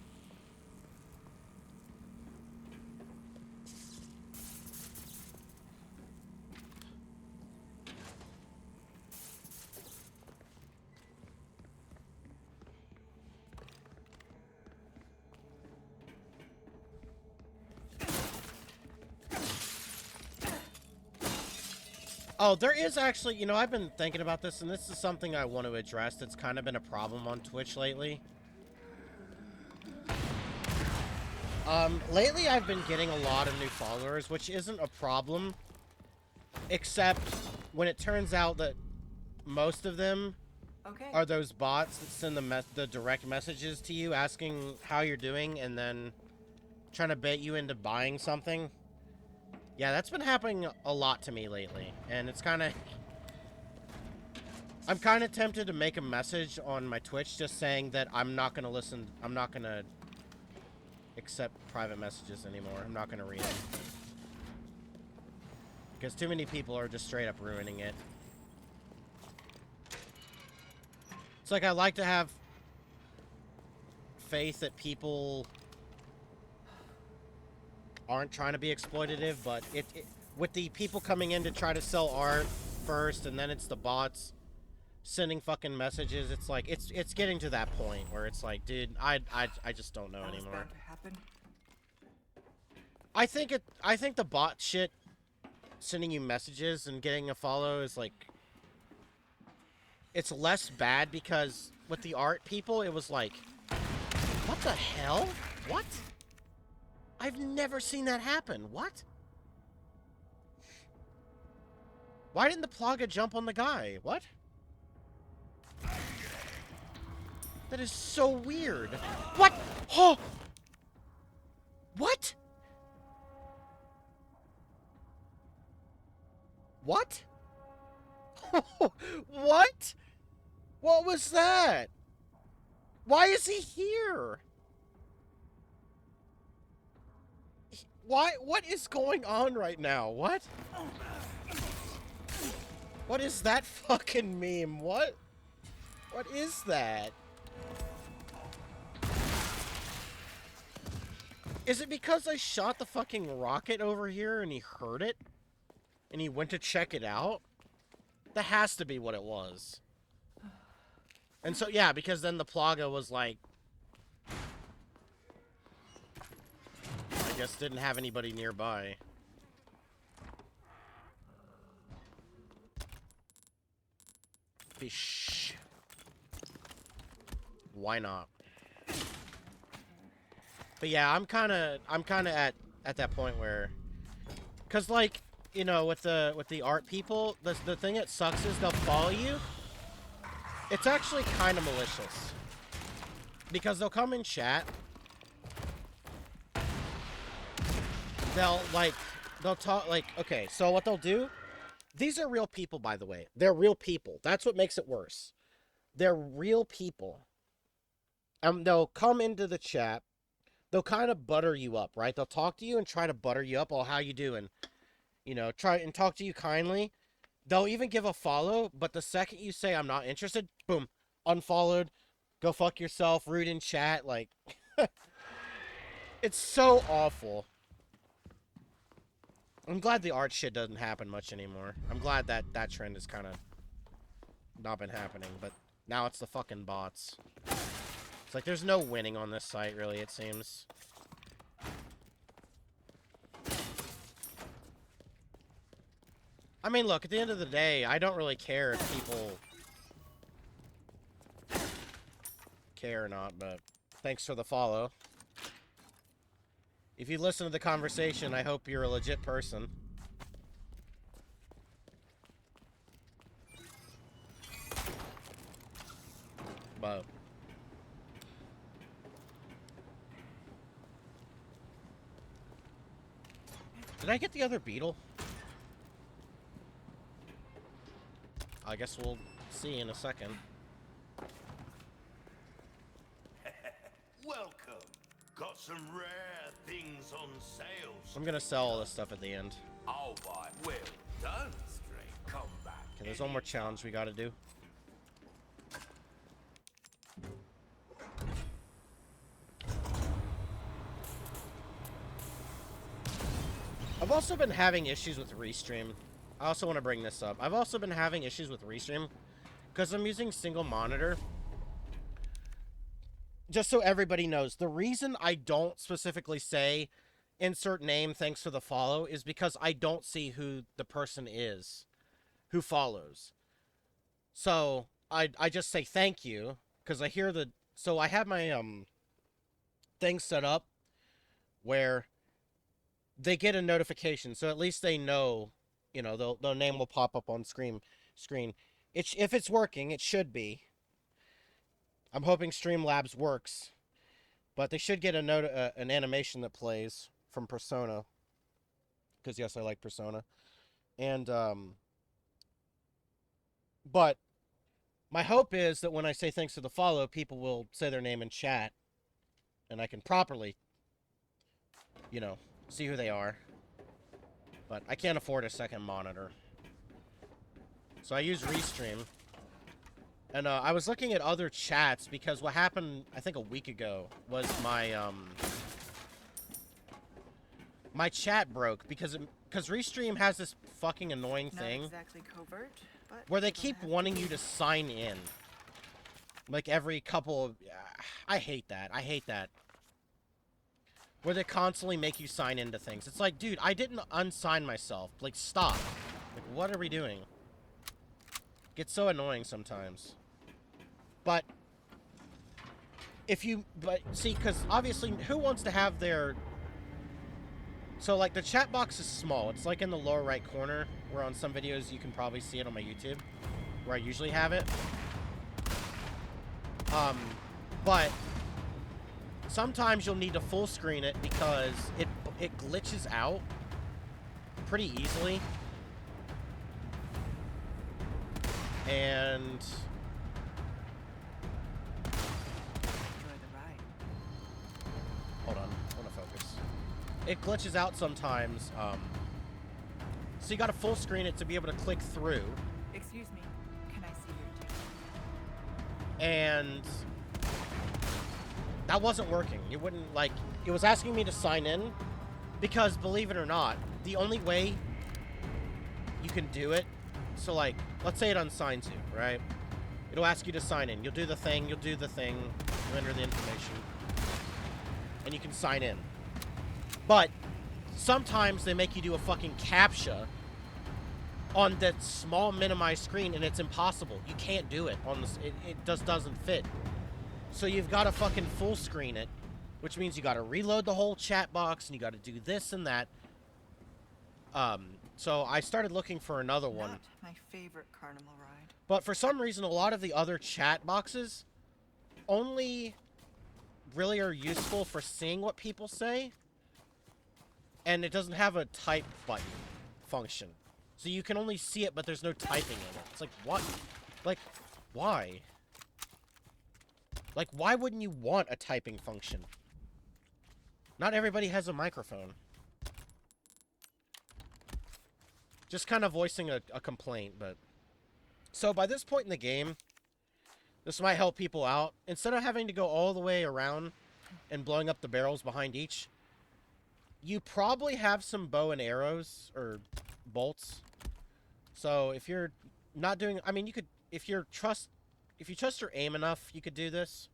Oh, there is actually, you know, I've been thinking about this, and this is something I want to address that's kind of been a problem on Twitch lately. Lately I've been getting a lot of new followers, which isn't a problem, except when it turns out that most of them are those bots that send the direct messages to you asking how you're doing and then trying to bait you into buying something. Yeah, that's been happening a lot to me lately, and it's kind of... I'm kind of tempted to make a message on my Twitch just saying that I'm not going to listen, I'm not going to accept private messages anymore. I'm not going to read them. Because too many people are just straight up ruining it. It's like I like to have faith that people aren't trying to be exploitative, but with the people coming in to try to sell art first, and then it's the bots sending fucking messages, it's like it's getting to that point where it's like, dude, I just don't know anymore. I think the bot shit sending you messages and getting a follow is like, it's less bad, because with the art people it was like, what the hell? What? I've never seen that happen. What? Why didn't the Plaga jump on the guy? What? That is so weird. What? Oh! What? What? What? What was that? Why is he here? Why? What is going on right now? What? What is that fucking meme? What? What is that? Is it because I shot the fucking rocket over here and he heard it? And he went to check it out? That has to be what it was. And so, yeah, because then the Plaga was like... I guess didn't have anybody nearby. Fish. Why not? But yeah, I'm kind of at that point where, cause like, you know, with the art people, the thing that sucks is they'll follow you. It's actually kind of malicious, because they'll come in chat. They'll talk, like, okay, so what they'll do, these are real people, by the way. They're real people. That's what makes it worse. They're real people. They'll come into the chat. They'll kind of butter you up, right? They'll talk to you and try to butter you up. Oh, how you doing? You know, try and talk to you kindly. They'll even give a follow, but the second you say, I'm not interested, boom, unfollowed. Go fuck yourself, rude in chat, like... It's so awful. I'm glad the art shit doesn't happen much anymore. I'm glad that trend is kind of not been happening, but now it's the fucking bots. It's like there's no winning on this site, really, it seems. I mean, look, at the end of the day, I don't really care if people care or not, but thanks for the follow. If you listen to the conversation, I hope you're a legit person. But did I get the other beetle? I guess we'll see in a second. Welcome. Got some rare things on sale. I'm gonna sell all this stuff at the end. I'll buy. Well done, Stray. Come back. Okay, there's one more challenge we gotta do. I've also been having issues with Restream. I also want to bring this up. I've also been having issues with Restream because I'm using single monitor. Just so everybody knows, the reason I don't specifically say insert name thanks for the follow is because I don't see who the person is who follows. So I just say thank you because I hear the... So I have my thing set up where they get a notification, so at least they know, you know, their name will pop up on screen. If it's working, it should be. I'm hoping Streamlabs works, but they should get an animation that plays from Persona, because yes, I like Persona, and but my hope is that when I say thanks for the follow, people will say their name in chat, and I can properly, you know, see who they are. But I can't afford a second monitor. So I use Restream. And I was looking at other chats because what happened, I think a week ago, was my my chat broke because Restream has this fucking annoying thing. Not exactly covert, but where they keep wanting you to sign in. Like every couple of... I hate that. I hate that. Where they constantly make you sign into things. It's like, dude, I didn't unsign myself. Like, stop. Like, what are we doing? It gets so annoying sometimes. But if you... But, see, because obviously, who wants to have their... So, like, the chat box is small. It's, like, in the lower right corner, where on some videos you can probably see it on my YouTube, where I usually have it. But sometimes you'll need to full screen it because it glitches out pretty easily. And enjoy the ride. hold on, I want to focus. It glitches out sometimes. So you got to full screen it to be able to click through. Excuse me, can I see your ticket? And that wasn't working. It wouldn't, like, it was asking me to sign in because, believe it or not, the only way you can do it, so, like, let's say it unsigns you, right? It'll ask you to sign in. You'll do the thing, you enter the information, and you can sign in. But sometimes they make you do a fucking CAPTCHA on that small minimized screen, and it's impossible. You can't do it on this. It just doesn't fit. So you've got to fucking full screen it, which means you got to reload the whole chat box, and you got to do this and that. So I started looking for another one. Not my favorite carnival ride. But for some reason, a lot of the other chat boxes only really are useful for seeing what people say, and it doesn't have a type button function. So you can only see it, but there's no typing in it. It's like, what? Like, why? Like, why wouldn't you want a typing function? Not everybody has a microphone. Just kind of voicing a complaint, but... So, by this point in the game, this might help people out. Instead of having to go all the way around and blowing up the barrels behind each, you probably have some bow and arrows, or bolts. So, if you're not doing... I mean, you could if you trust your aim enough, you could do this.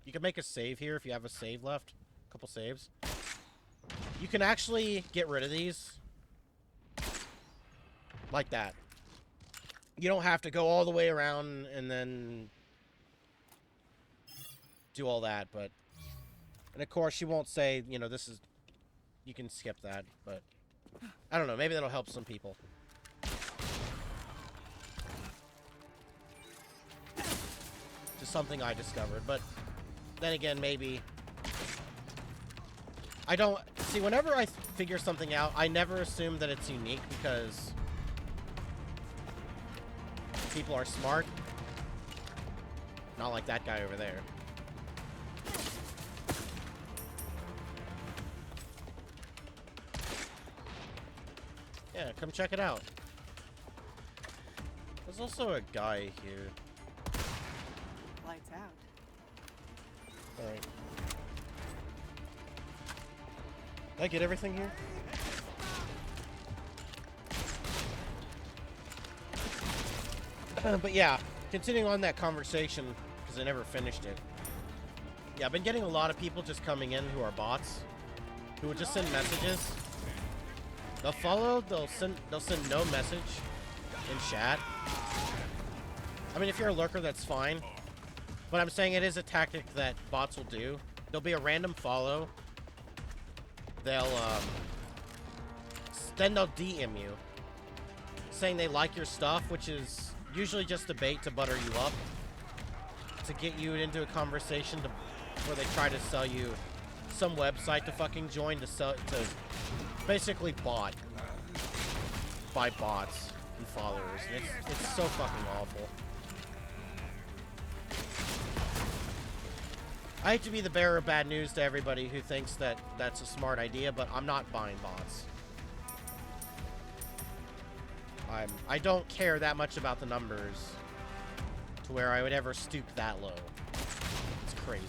You could make a save here if you have a save left. A couple saves. You can actually get rid of these. Like that. You don't have to go all the way around and then do all that, but... And of course, she won't say, you know, this is... You can skip that, but... I don't know, maybe that'll help some people. Just something I discovered, but... Then again, maybe... I don't... See, whenever I figure something out, I never assume that it's unique, because... people are smart. Not like that guy over there. Yeah, come check it out. There's also a guy here. Lights out. Alright. Did I get everything here? But yeah, continuing on that conversation, because I never finished it. Yeah, I've been getting a lot of people just coming in who are bots, who would just send messages. They'll follow, they'll send no message in chat. I mean, if you're a lurker, that's fine. But I'm saying it is a tactic that bots will do. There'll be a random follow. They'll, then they'll DM you, saying they like your stuff, which is usually just a bait to butter you up, to get you into a conversation where they try to sell you some website to fucking join to basically bought by bots and followers. And it's so fucking awful. I hate to be the bearer of bad news to everybody who thinks that that's a smart idea, but I'm not buying bots. I don't care that much about the numbers to where I would ever stoop that low. It's crazy.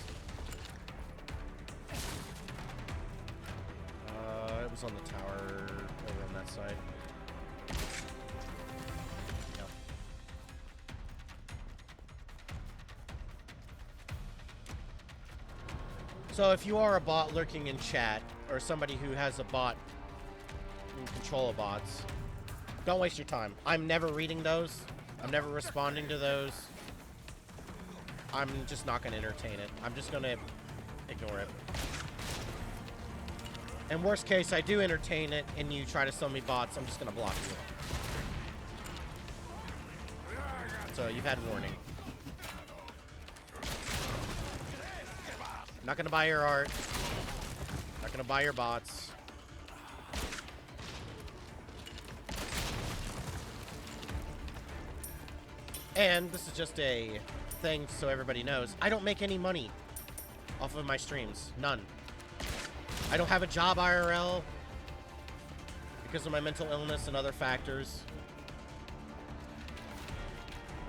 It was on the tower over on that side. Yep. So if you are a bot lurking in chat, or somebody who has a bot in control of bots, don't waste your time. I'm never reading those. I'm never responding to those. I'm just not going to entertain it. I'm just going to ignore it. And worst case, I do entertain it, and you try to sell me bots, I'm just going to block you. So, you've had warning. Not going to buy your art. Not going to buy your bots. And this is just a thing so everybody knows. I don't make any money off of my streams. None. I don't have a job IRL because of my mental illness and other factors.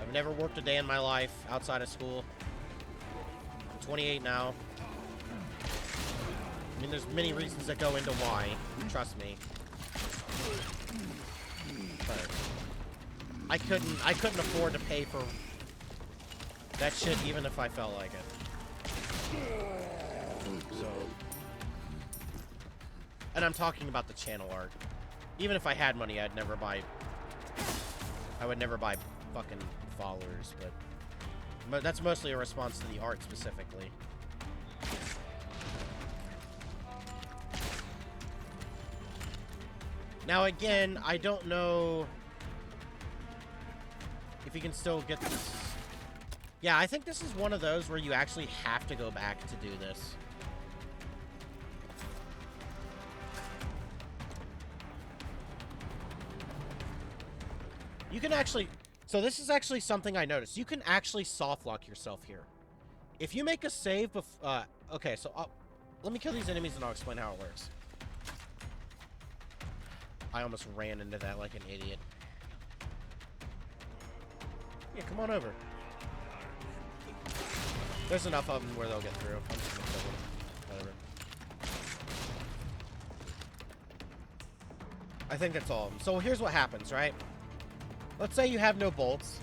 I've never worked a day in my life outside of school. I'm 28 now. I mean, there's many reasons that go into why. Trust me. But I couldn't afford to pay for that shit even if I felt like it. So, and I'm talking about the channel art. Even if I had money, I would never buy fucking followers, but that's mostly a response to the art specifically. Now again, I don't know if you can still get this. Yeah, I think this is one of those where you actually have to go back to do this. You can actually... So this is actually something I noticed. You can actually soft lock yourself here. If you make a save before... okay, so let me kill these enemies and I'll explain how it works. I almost ran into that like an idiot. Yeah, come on over. There's enough of them where they'll get through. I'm just gonna kill them. Whatever. I think that's all of them. So here's what happens, right? Let's say you have no bolts.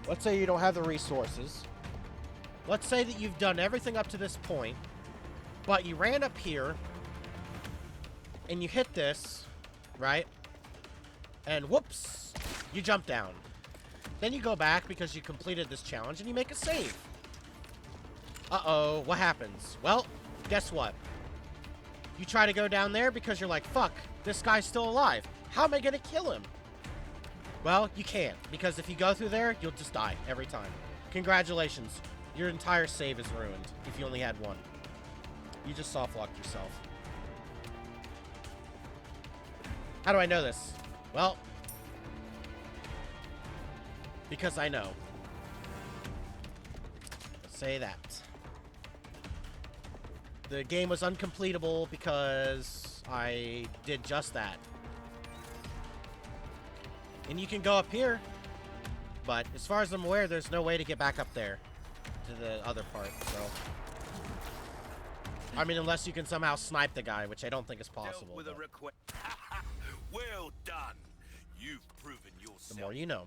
Let's say you don't have the resources. Let's say that you've done everything up to this point, but you ran up here, and you hit this, right? And whoops, you jump down. Then you go back because you completed this challenge, and you make a save. Uh-oh, what happens? Well, guess what? You try to go down there because you're like, fuck, this guy's still alive. How am I gonna kill him? Well, you can't, because if you go through there, you'll just die every time. Congratulations. Your entire save is ruined if you only had one. You just soft-locked yourself. How do I know this? Well, because I know. Let's say that. The game was uncompletable because I did just that. And you can go up here, but as far as I'm aware, there's no way to get back up there to the other part, so. I mean, unless you can somehow snipe the guy, which I don't think is possible. With a request. Well done. You've proven yourself. The more you know.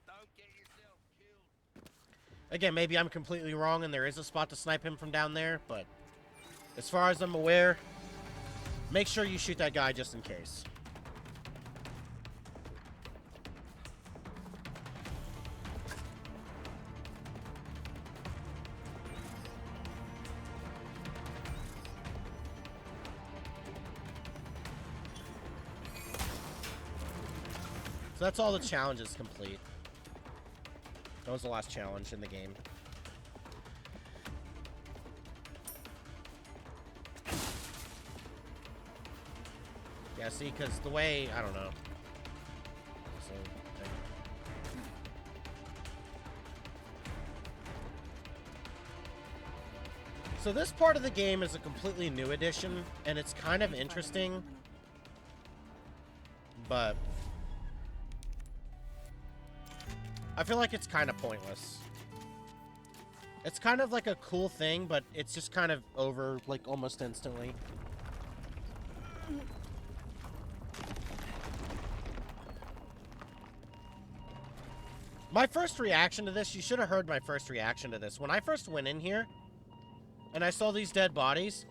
Don't get yourself killed. Again, maybe I'm completely wrong and there is a spot to snipe him from down there, but as far as I'm aware, make sure you shoot that guy just in case. So that's all the challenges complete. That was the last challenge in the game. Yeah, see, because the way, I don't know. So this part of the game is a completely new edition, and it's kind of interesting, but I feel like it's kind of pointless. It's kind of like a cool thing, but it's just kind of over, like, almost instantly. My first reaction to this, you should have heard my first reaction to this. When I first went in here, and I saw these dead bodies,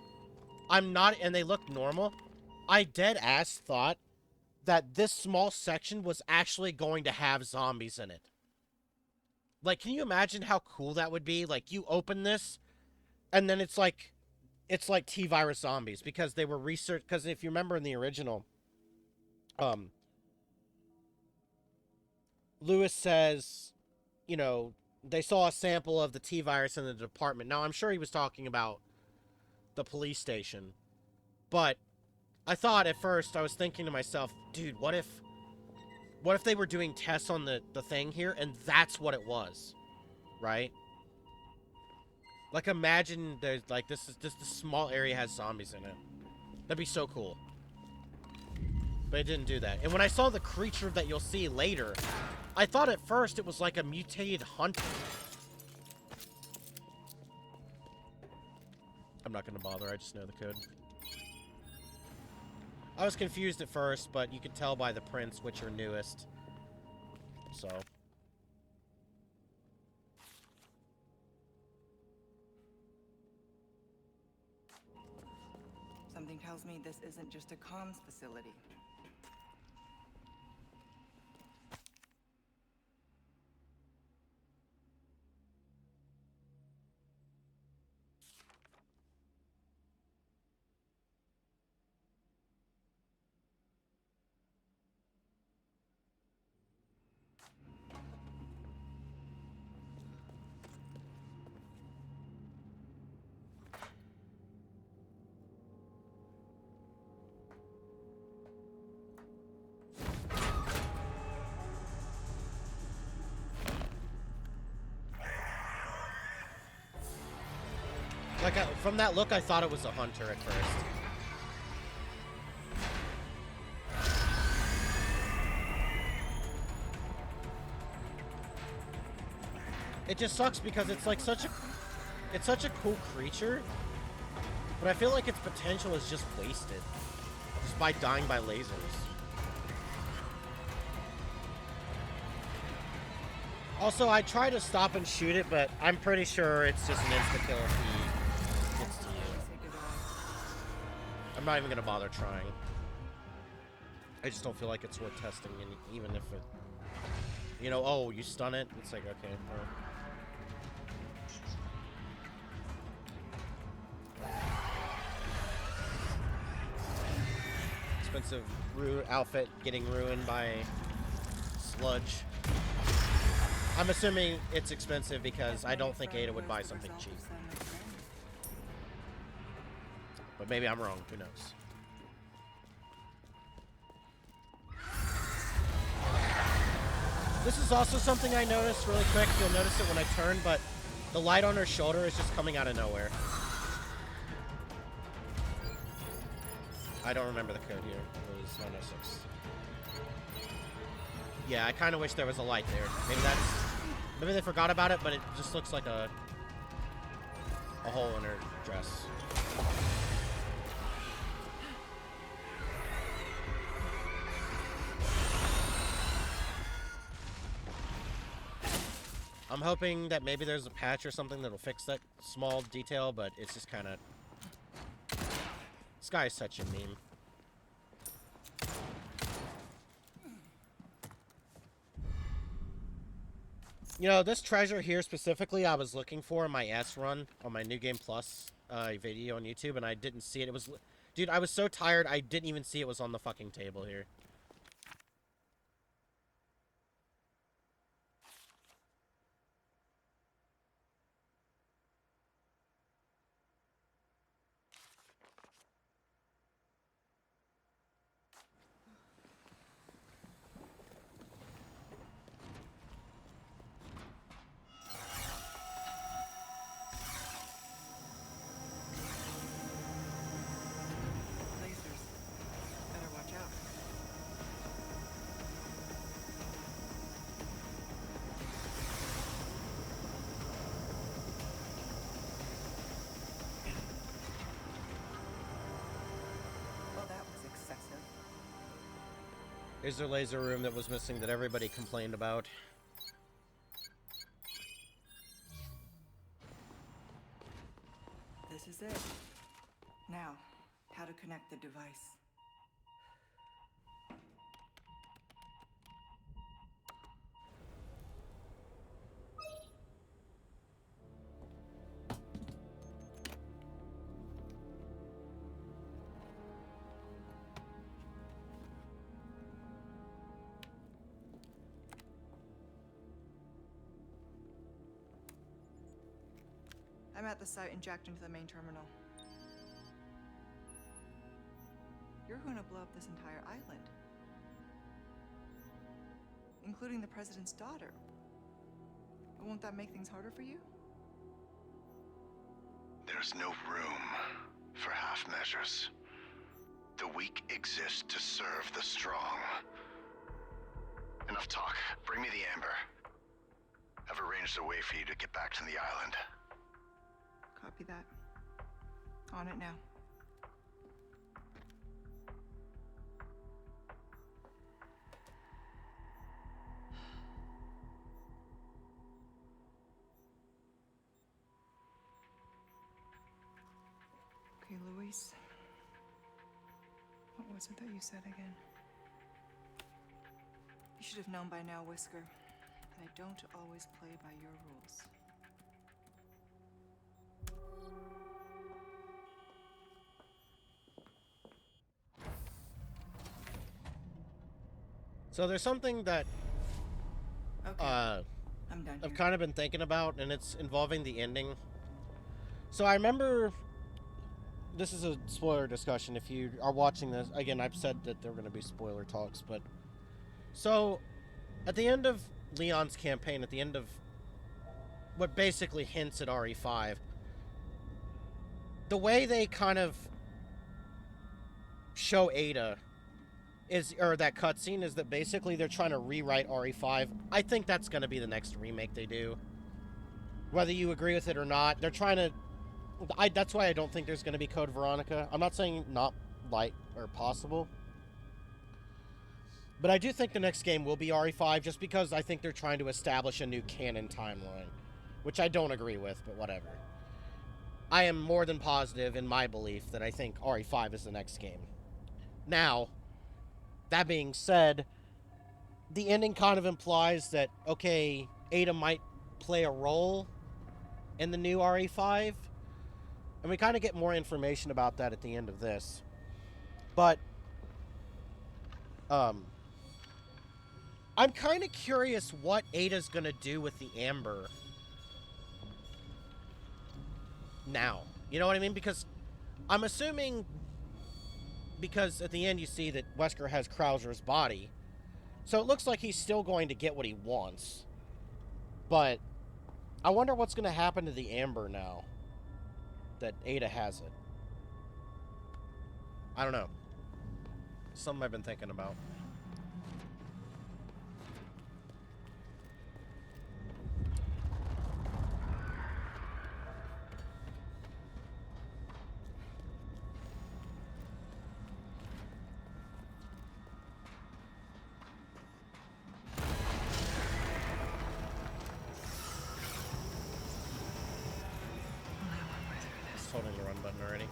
and they looked normal, I dead-ass thought that this small section was actually going to have zombies in it. Like, can you imagine how cool that would be? Like, you open this, and then it's like T-virus zombies, because they were researched, because if you remember in the original, Lewis says, you know, they saw a sample of the T-virus in the department. Now, I'm sure he was talking about the police station, but I thought at first, I was thinking to myself, dude, what if they were doing tests on the thing here, and that's what it was, right? Like, imagine there's, like, this small area has zombies in it. That'd be so cool. But it didn't do that. And when I saw the creature that you'll see later, I thought at first it was like a mutated hunter. I'm not gonna bother, I just know the code. I was confused at first, but you could tell by the prints which are newest. So. Something tells me this isn't just a comms facility. Like, from that look, I thought it was a hunter at first. It just sucks because it's like such a cool creature, but I feel like its potential is just wasted just by dying by lasers. Also, I try to stop and shoot it, but I'm pretty sure it's just an insta-kill if he gets to you. Say goodbye. I'm not even gonna bother trying. I just don't feel like it's worth testing, and even if it, you know, oh, you stun it, it's like, okay. Expensive outfit getting ruined by sludge. I'm assuming it's expensive because I don't think Ada would buy something cheap. But maybe I'm wrong, who knows. This is also something I noticed really quick. You'll notice it when I turn, but the light on her shoulder is just coming out of nowhere. I don't remember the code here. It was 906. Yeah, I kind of wish there was a light there. Maybe they forgot about it, but it just looks like a hole in her dress. I'm hoping that maybe there's a patch or something that'll fix that small detail, but it's just kind of... This guy is such a meme. You know, this treasure here specifically I was looking for in my S run on my New Game Plus video on YouTube, and I didn't see it. It was... Dude, I was so tired I didn't even see it was on the fucking table here. Lasers. Better watch out. Well, that was excessive. Here's their laser room that was missing that everybody complained about. This is it. Now, how to connect the device. I'm at the site and jacked into the main terminal. You're going to blow up this entire island, including the president's daughter. Won't that make things harder for you? There's no room for half measures. The weak exist to serve the strong. Enough talk. Bring me the amber. I've arranged a way for you to get back to the island. Copy that. On it now. Okay, Luis. What was it that you said again? You should have known by now, Whisker. I don't always play by your rules. So there's something that Okay, I'm done I've here. kind of been thinking about, and it's involving the ending. So I remember, this is a spoiler discussion. If you are watching this, again, I've said that there are going to be spoiler talks, but so at the end of Leon's campaign, at the end of what basically hints at RE5, the way they kind of show Ada is, or that cutscene, is that basically they're trying to rewrite RE5. I think that's going to be the next remake they do. Whether you agree with it or not, they're trying to... that's why I don't think there's going to be Code Veronica. I'm not saying not light or possible. But I do think the next game will be RE5 just because I think they're trying to establish a new canon timeline. Which I don't agree with, but whatever. I am more than positive in my belief that I think RE5 is the next game. Now, that being said, the ending kind of implies that, okay, Ada might play a role in the new RE5. And we kind of get more information about that at the end of this. But, I'm kind of curious what Ada's going to do with the Amber now. You know what I mean? Because I'm assuming, because at the end you see that Wesker has Krauser's body. So it looks like he's still going to get what he wants. But I wonder what's going to happen to the Amber now that Ada has it. I don't know. Something I've been thinking about. Just holding the run button already.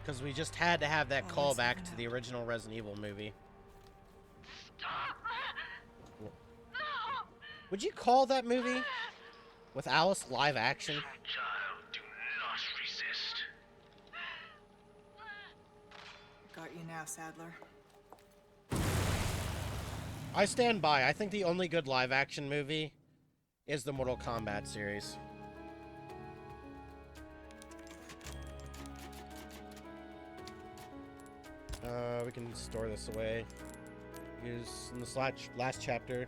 Because we just had to have that Oh, callback yes, to the original Resident Evil movie. Would you call that movie with Alice live action? Child, do not resist. Got you now, Sadler. I stand by. I think the only good live action movie is the Mortal Kombat series. We can store this away. Use in this last chapter.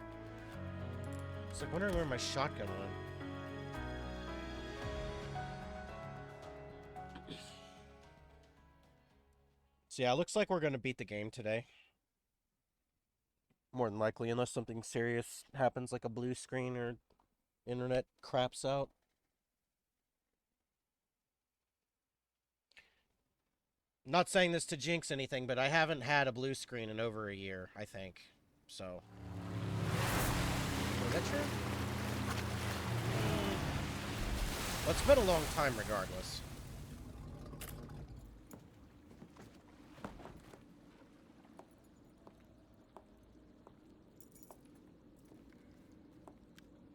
It's like wondering where my shotgun went. So yeah, it looks like we're gonna beat the game today. More than likely, unless something serious happens, like a blue screen or internet craps out. Not saying this to jinx anything, but I haven't had a blue screen in over a year, I think. So. Is that true? Well, it's been a long time regardless.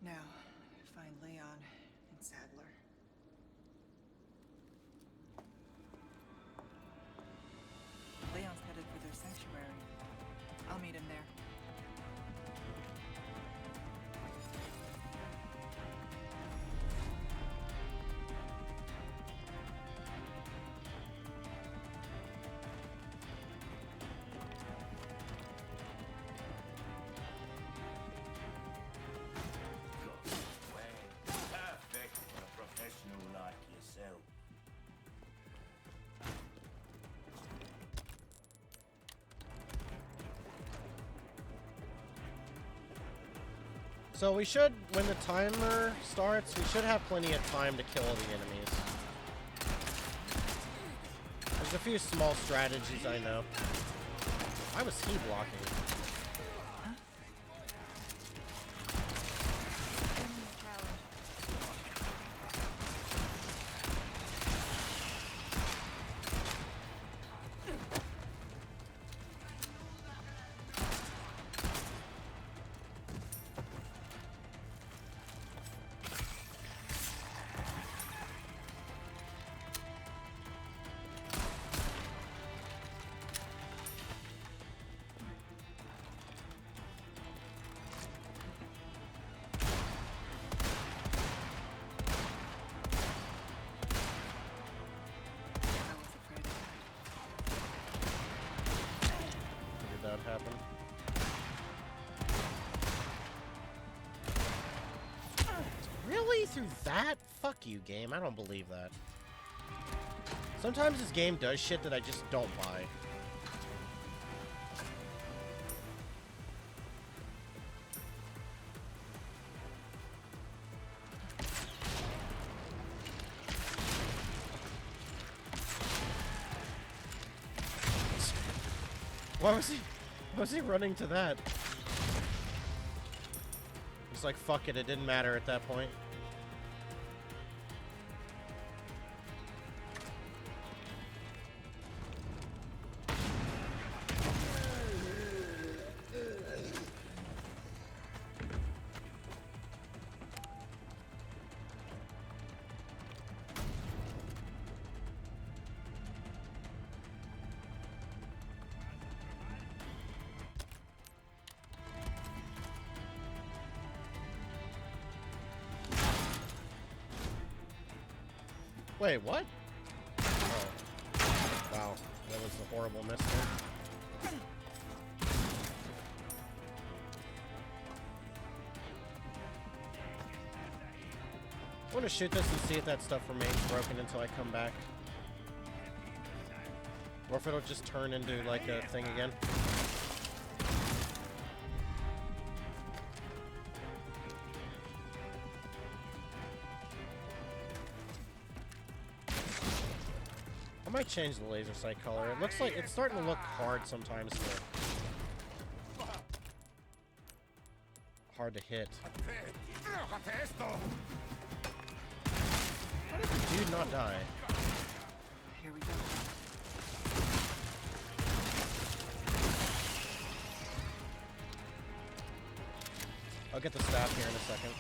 Now, find Leon and Sadler. Leon's headed for their sanctuary. I'll meet him there. Perfect for a professional like yourself. So we should, when the timer starts, we should have plenty of time to kill the enemies. There's a few small strategies I know. Why was he blocking? Really? Through that? Fuck you, game. I don't believe that. Sometimes this game does shit that I just don't buy. Why was he running to that? It's like, fuck it, it didn't matter at that point. Wait, what? Oh. Wow. That was a horrible miss there. I want to shoot this and see if that stuff remains broken until I come back. Or if it'll just turn into, like, a thing again. I might change the laser sight color. It looks like it's starting to look hard sometimes. Hard to hit. How did the dude not die? Here we go. I'll get the staff here in a second.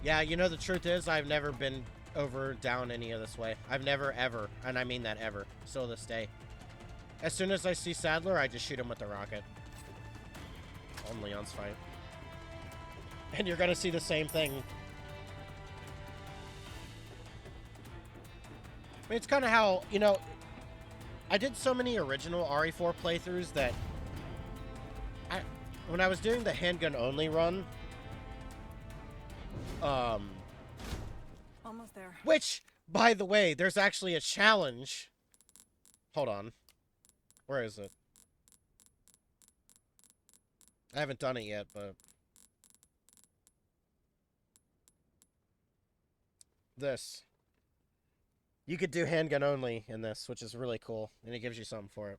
Yeah, you know, the truth is, I've never been over down any of this way. I've never, ever, and I mean that ever, still this day. As soon as I see Sadler, I just shoot him with the rocket. On Leon's fight. And you're gonna see the same thing. I mean, it's kind of how, you know, I did so many original RE4 playthroughs that when I was doing the handgun only run, Almost there. which, by the way, there's actually a challenge. Hold on. Where is it? I haven't done it yet, but... This. You could do handgun only in this, which is really cool, and it gives you something for it.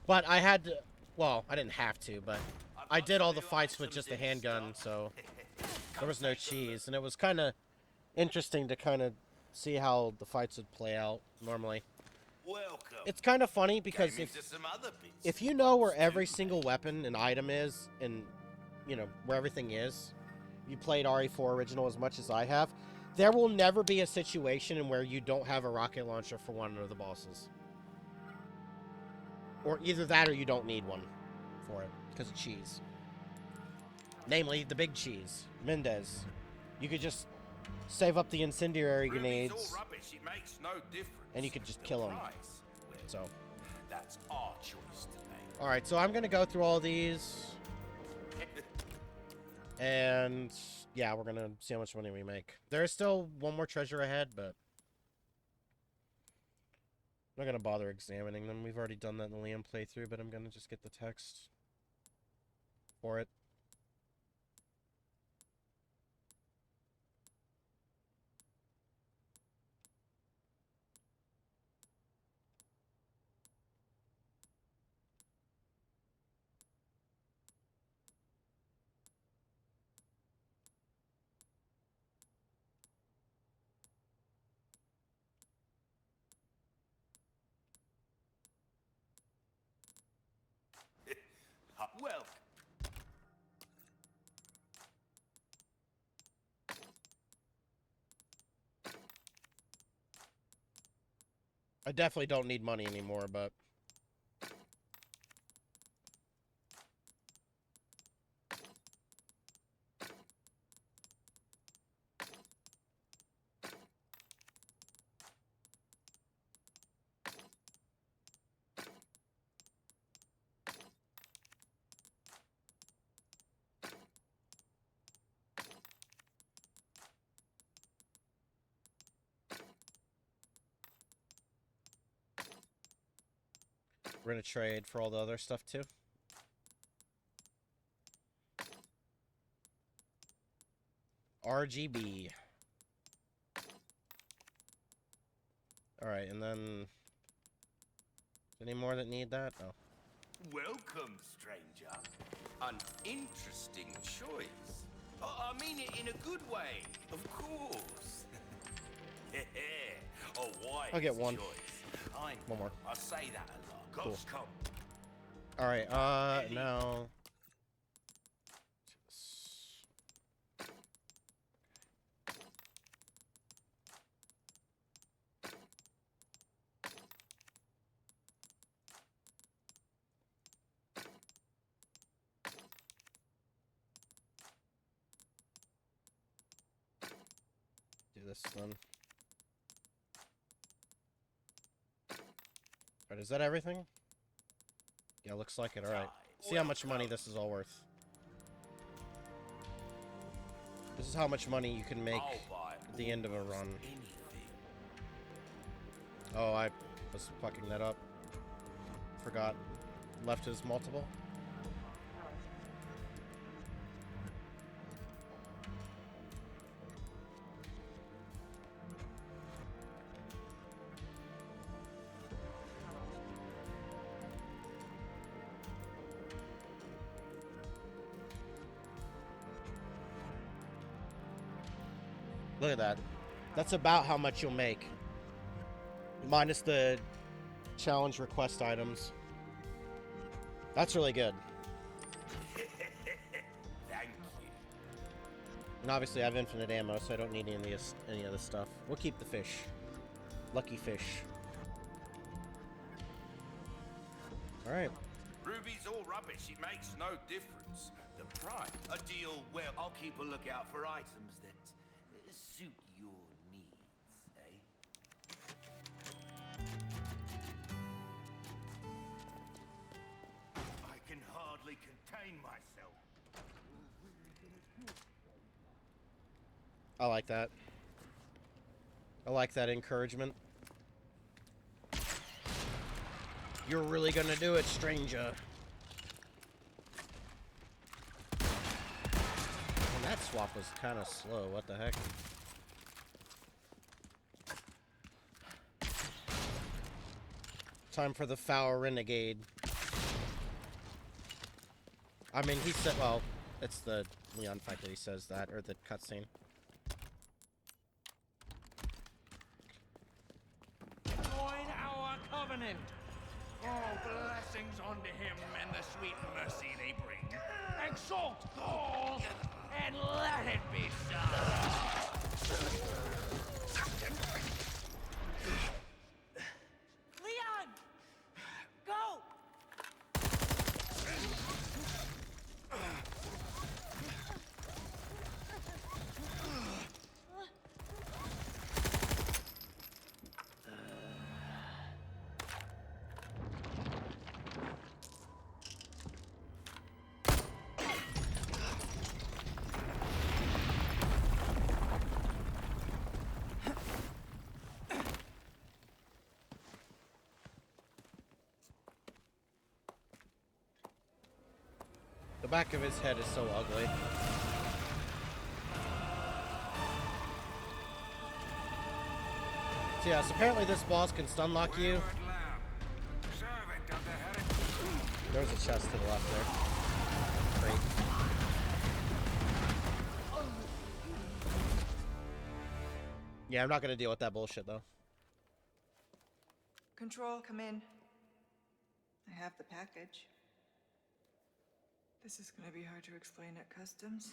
But I had to... Well, I didn't have to, but... I did all the fights with just a handgun, so... There was no cheese, and it was kind of interesting to kind of see how the fights would play out normally. Welcome. It's kind of funny because Came into some other bits if you know where every single weapon and item is, and, you know, where everything is, you played RE4 Original as much as I have, there will never be a situation in where you don't have a rocket launcher for one of the bosses. Or either that or you don't need one for it, because of cheese. Namely, the big cheese, Mendez. You could just save up the incendiary Ruby's grenades, all rubbish. It makes no difference. and you could just The kill 'em. price, well, So, that's our choice to make. alright, so I'm gonna go through all these. And yeah, we're gonna see how much money we make. There's still one more treasure ahead, but I'm not gonna bother examining them. We've already done that in the Liam playthrough, but I'm gonna just get the text for it. Well, I definitely don't need money anymore, but We're gonna trade for all the other stuff too. RGB. Alright, and then... Any more that need that? Oh. Welcome, stranger. An interesting choice. I mean it in a good way, of course. A wise I'll get one. choice. I know, One more. I say that a lot. Cool. Come. Alright, now... Do this then. Alright, is that everything? Yeah, looks like it, alright. See how much money this is all worth. This is how much money you can make at the end of a run. Oh, I was fucking that up. Forgot. Left his multiple. Look at that. That's about how much you'll make. Minus the challenge request items. That's really good. Thank you. And obviously I have infinite ammo, so I don't need any of this stuff. We'll keep the fish. Lucky fish. Alright. Ruby's all rubbish. It makes no difference. The price. A deal well. I'll keep a lookout for items that suit your needs, eh? I can hardly contain myself. I like that. I like that encouragement. You're really gonna do it, stranger. And that swap was kind of slow. What the heck? Time for the foul renegade. I mean, he said, well, it's the Leon fight that he says that, or the cutscene. Join our covenant. All blessings unto him and the sweet mercy they bring. Exalt all, and let it be so. Leon! Go! The back of his head is so ugly. So yes, apparently this boss can stun lock you. There's a chest to the left there. Great. Yeah, I'm not gonna deal with that bullshit though. Control, come in. I have the package. This is gonna be hard to explain at customs.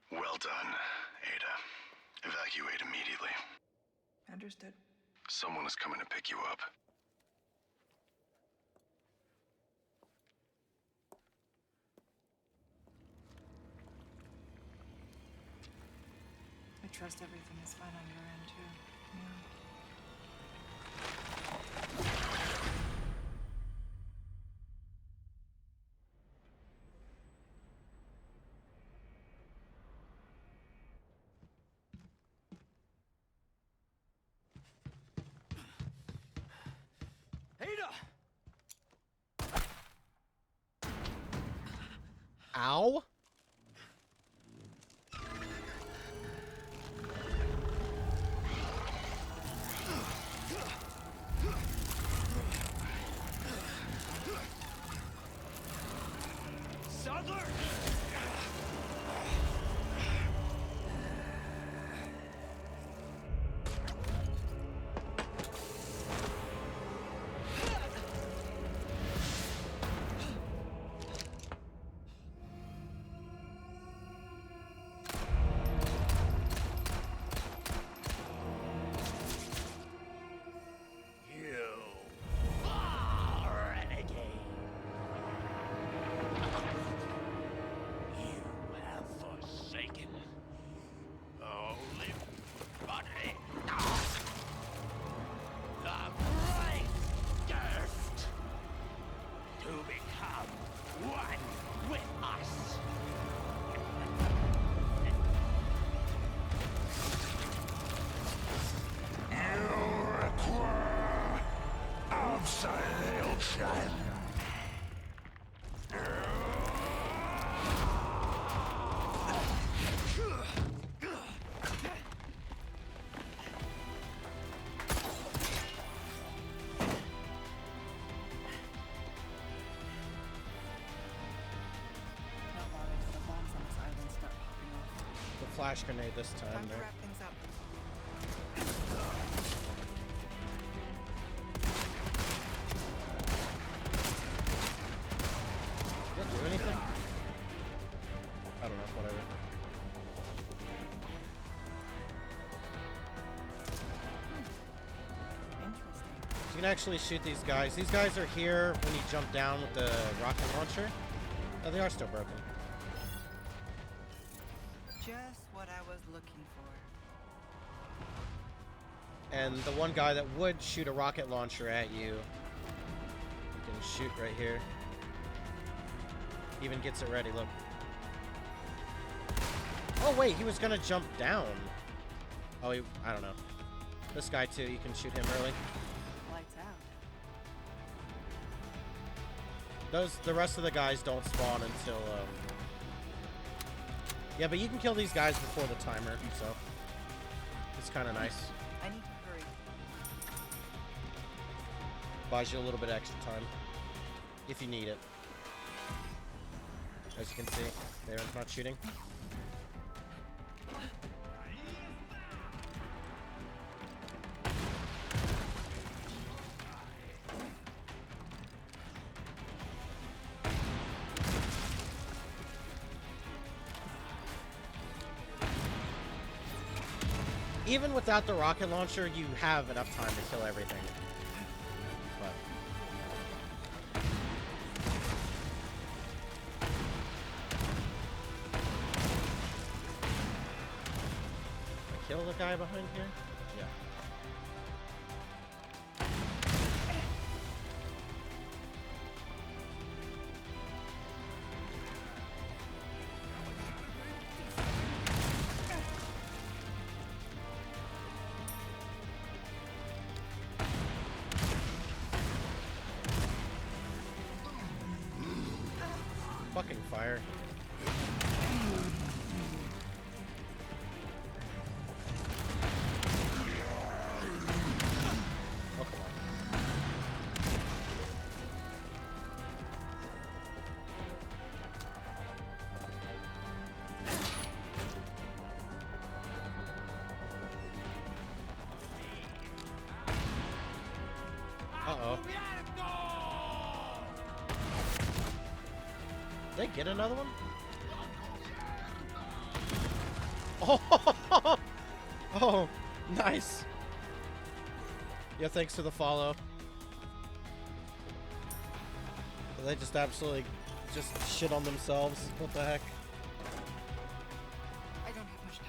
Well done, Ada. Evacuate immediately. Understood. Someone is coming to pick you up. I trust everything is fine on your end, too. Yeah. Ada! Ow! Suther! Not long until the bombs on this island start popping off. The flash grenade this time. Time to There. wrap things up. Did it do anything? I don't know. Whatever. Interesting. So you can actually shoot these guys. These guys are here when you jump down with the rocket launcher. Oh, they are still broken. Just what I was looking for. And the one guy that would shoot a rocket launcher at you, you can shoot right here. Even gets it ready, look. Oh wait, he was gonna jump down. Oh, I don't know. This guy too, you can shoot him early. Lights out. The rest of the guys don't spawn until, yeah, but you can kill these guys before the timer, so it's kind of nice. I need to hurry. Buys you a little bit extra time if you need it. As you can see, they're not shooting. Even without the rocket launcher, you have enough time to kill everything. But kill the guy behind here? Yeah. Fucking fire. Oh, come on. Uh-oh. Did they get another one? Oh, oh, nice. Yeah, thanks for the follow. They just absolutely just shit on themselves. What the heck? I don't have much time.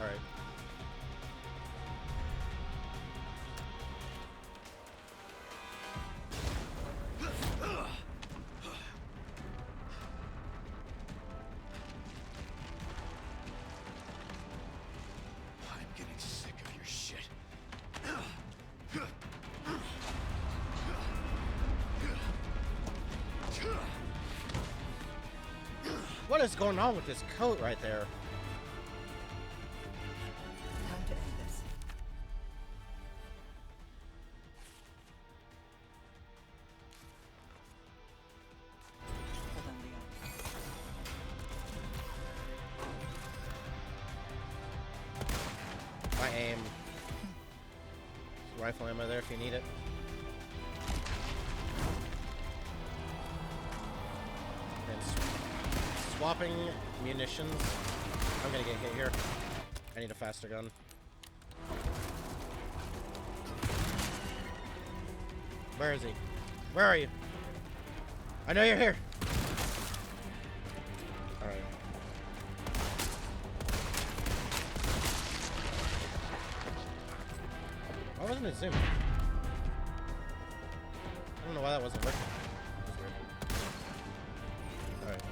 All right. I'm getting sick of your shit. What is going on with this coat right there? Time to end this. Hold on, Leon. My aim. Rifle ammo there if you need it. And swapping munitions. I'm gonna get hit here. I need a faster gun. Where is he? Where are you? I know you're here. Alright. Why wasn't it zooming? I don't know why that wasn't working. That was weird. Alright.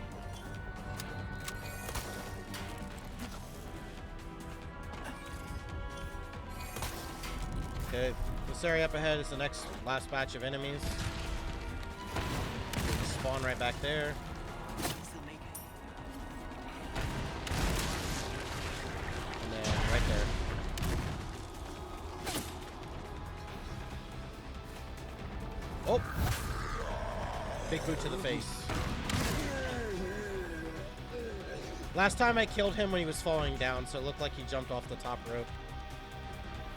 Okay, this area up ahead is the last batch of enemies. They spawn right back there. Still make it. And then right there. Oh! Big boot to the face. Last time I killed him when he was falling down, so it looked like he jumped off the top rope.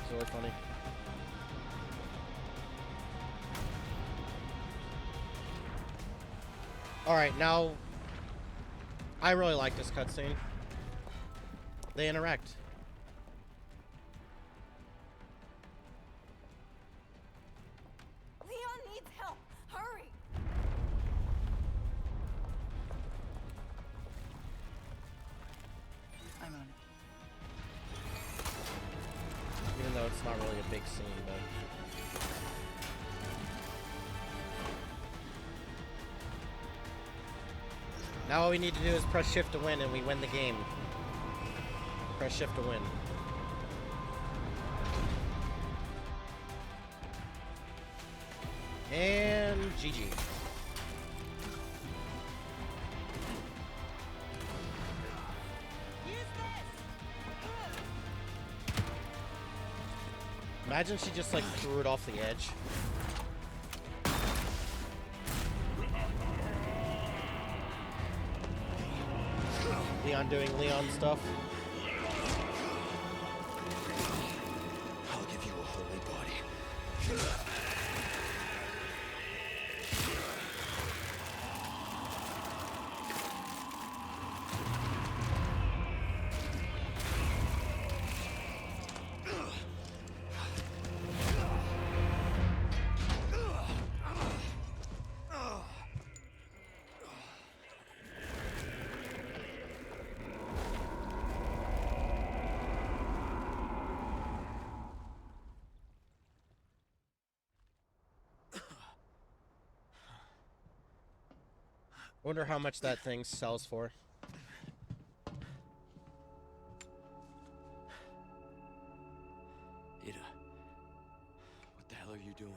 It's really funny. Alright, now... I really like this cutscene. They interact. Leon needs help. Hurry. I'm on it. Even though it's not really a big scene, but... Now all we need to do is press shift to win and we win the game. Press shift to win. And GG. Imagine she just like threw it off the edge. Leon doing Leon stuff. I'll give you a holy body. Wonder how much that thing sells for. Ada, what the hell are you doing?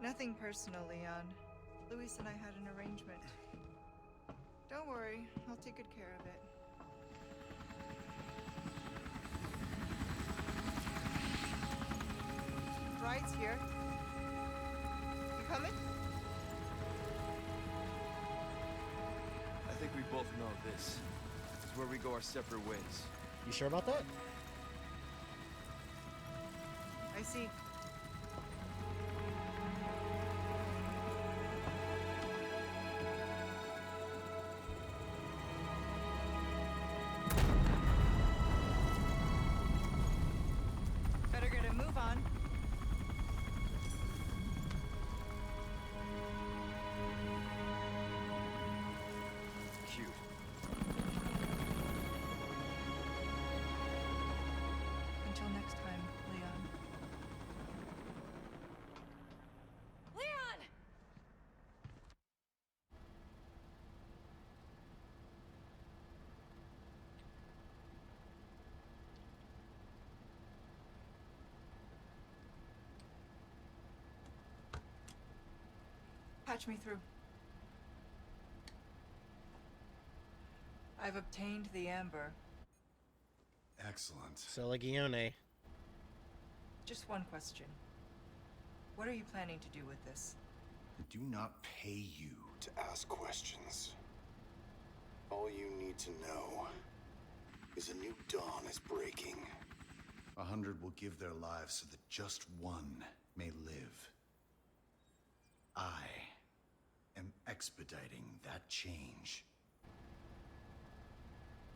Nothing personal, Leon. Luis and I had an arrangement. Don't worry, I'll take good care of it. Bride's here. You coming? I think we both know this is where we go our separate ways. You sure about that? I see. Better get a move on. Cute. Until next time, Leon. Leon! Patch me through. I've obtained the amber. Excellent. Selegione. Just one question. What are you planning to do with this? I do not pay you to ask questions. All you need to know is a new dawn is breaking. 100 will give their lives so that just one may live. I am expediting that change.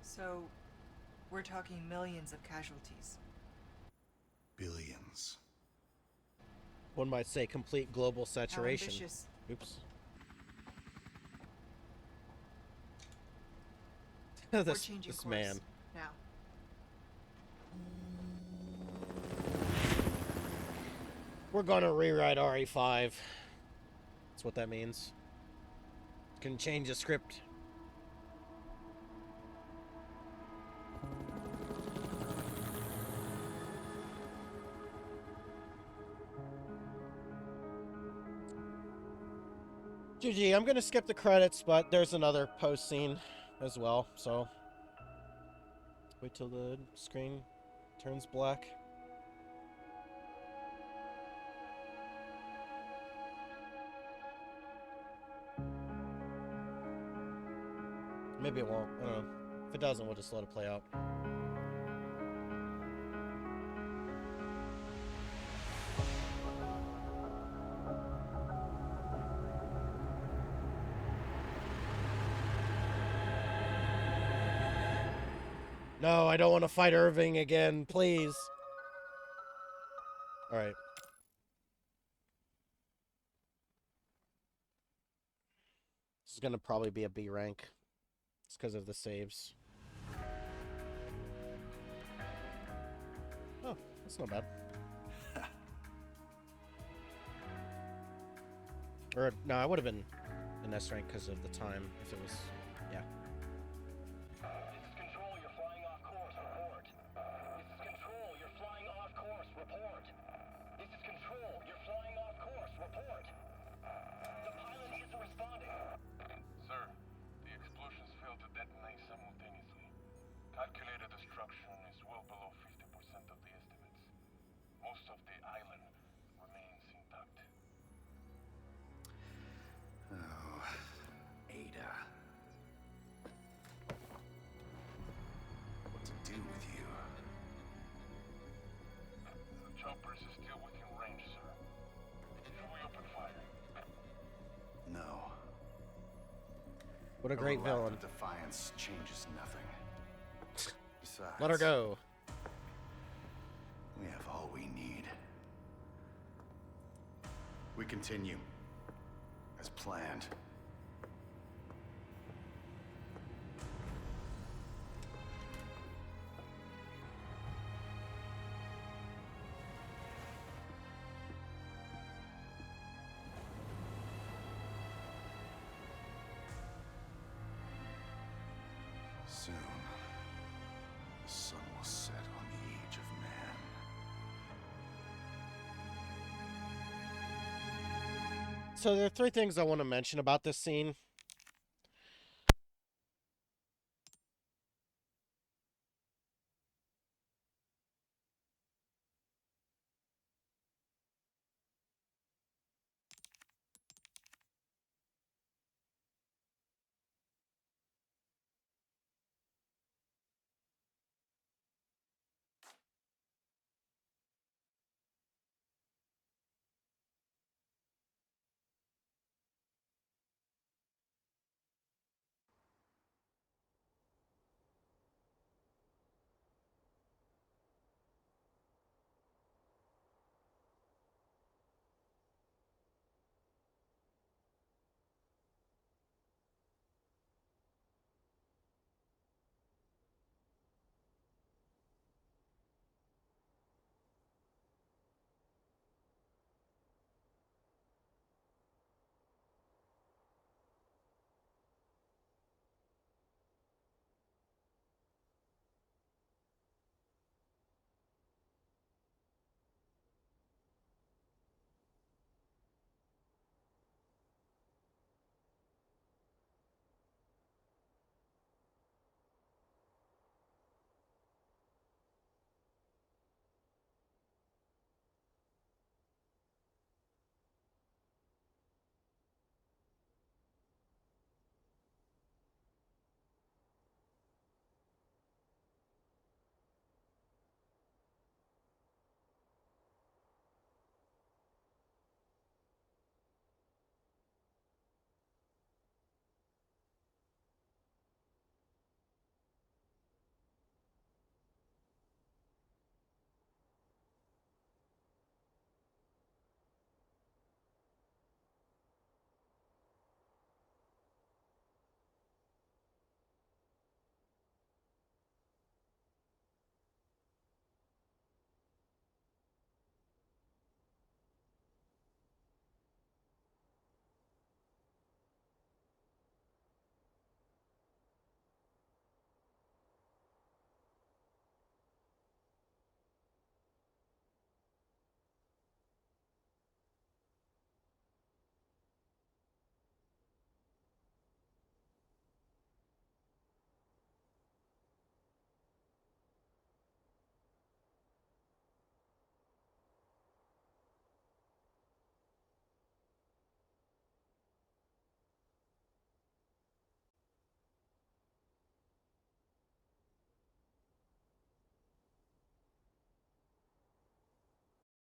So, we're talking millions of casualties. Billions. One might say complete global saturation. How ambitious. Oops. We're this changing this course man. now. We're gonna rewrite RE5. That's what that means. Can change the script. GG, I'm gonna skip the credits, but there's another post scene as well, so wait till the screen turns black. Maybe it won't. I don't know. If it doesn't, we'll just let it play out. No, I don't want to fight Irving again, please. Alright. This is gonna probably be a B rank. It's because of the saves. Oh, that's not bad. Or, no, I would have been an S rank because of the time if it was, yeah. This is Control, you're flying off course, report. This is Control, you're flying off course, report. This is Control, you're flying off course, report. The pilot isn't responding. Sir, the explosions failed to detonate simultaneously. Calculated destruction is well below 50% of the estimates. Most of the island remains intact. Oh, Ada. What to do with you? The choppers is still within range, sir. Should we open fire? No. What a great lack of villain. Defiance changes nothing. Besides, Let her go. we have all we need. We continue as planned. Soon, the sun will set on the age of man. So there are three things I want to mention about this scene.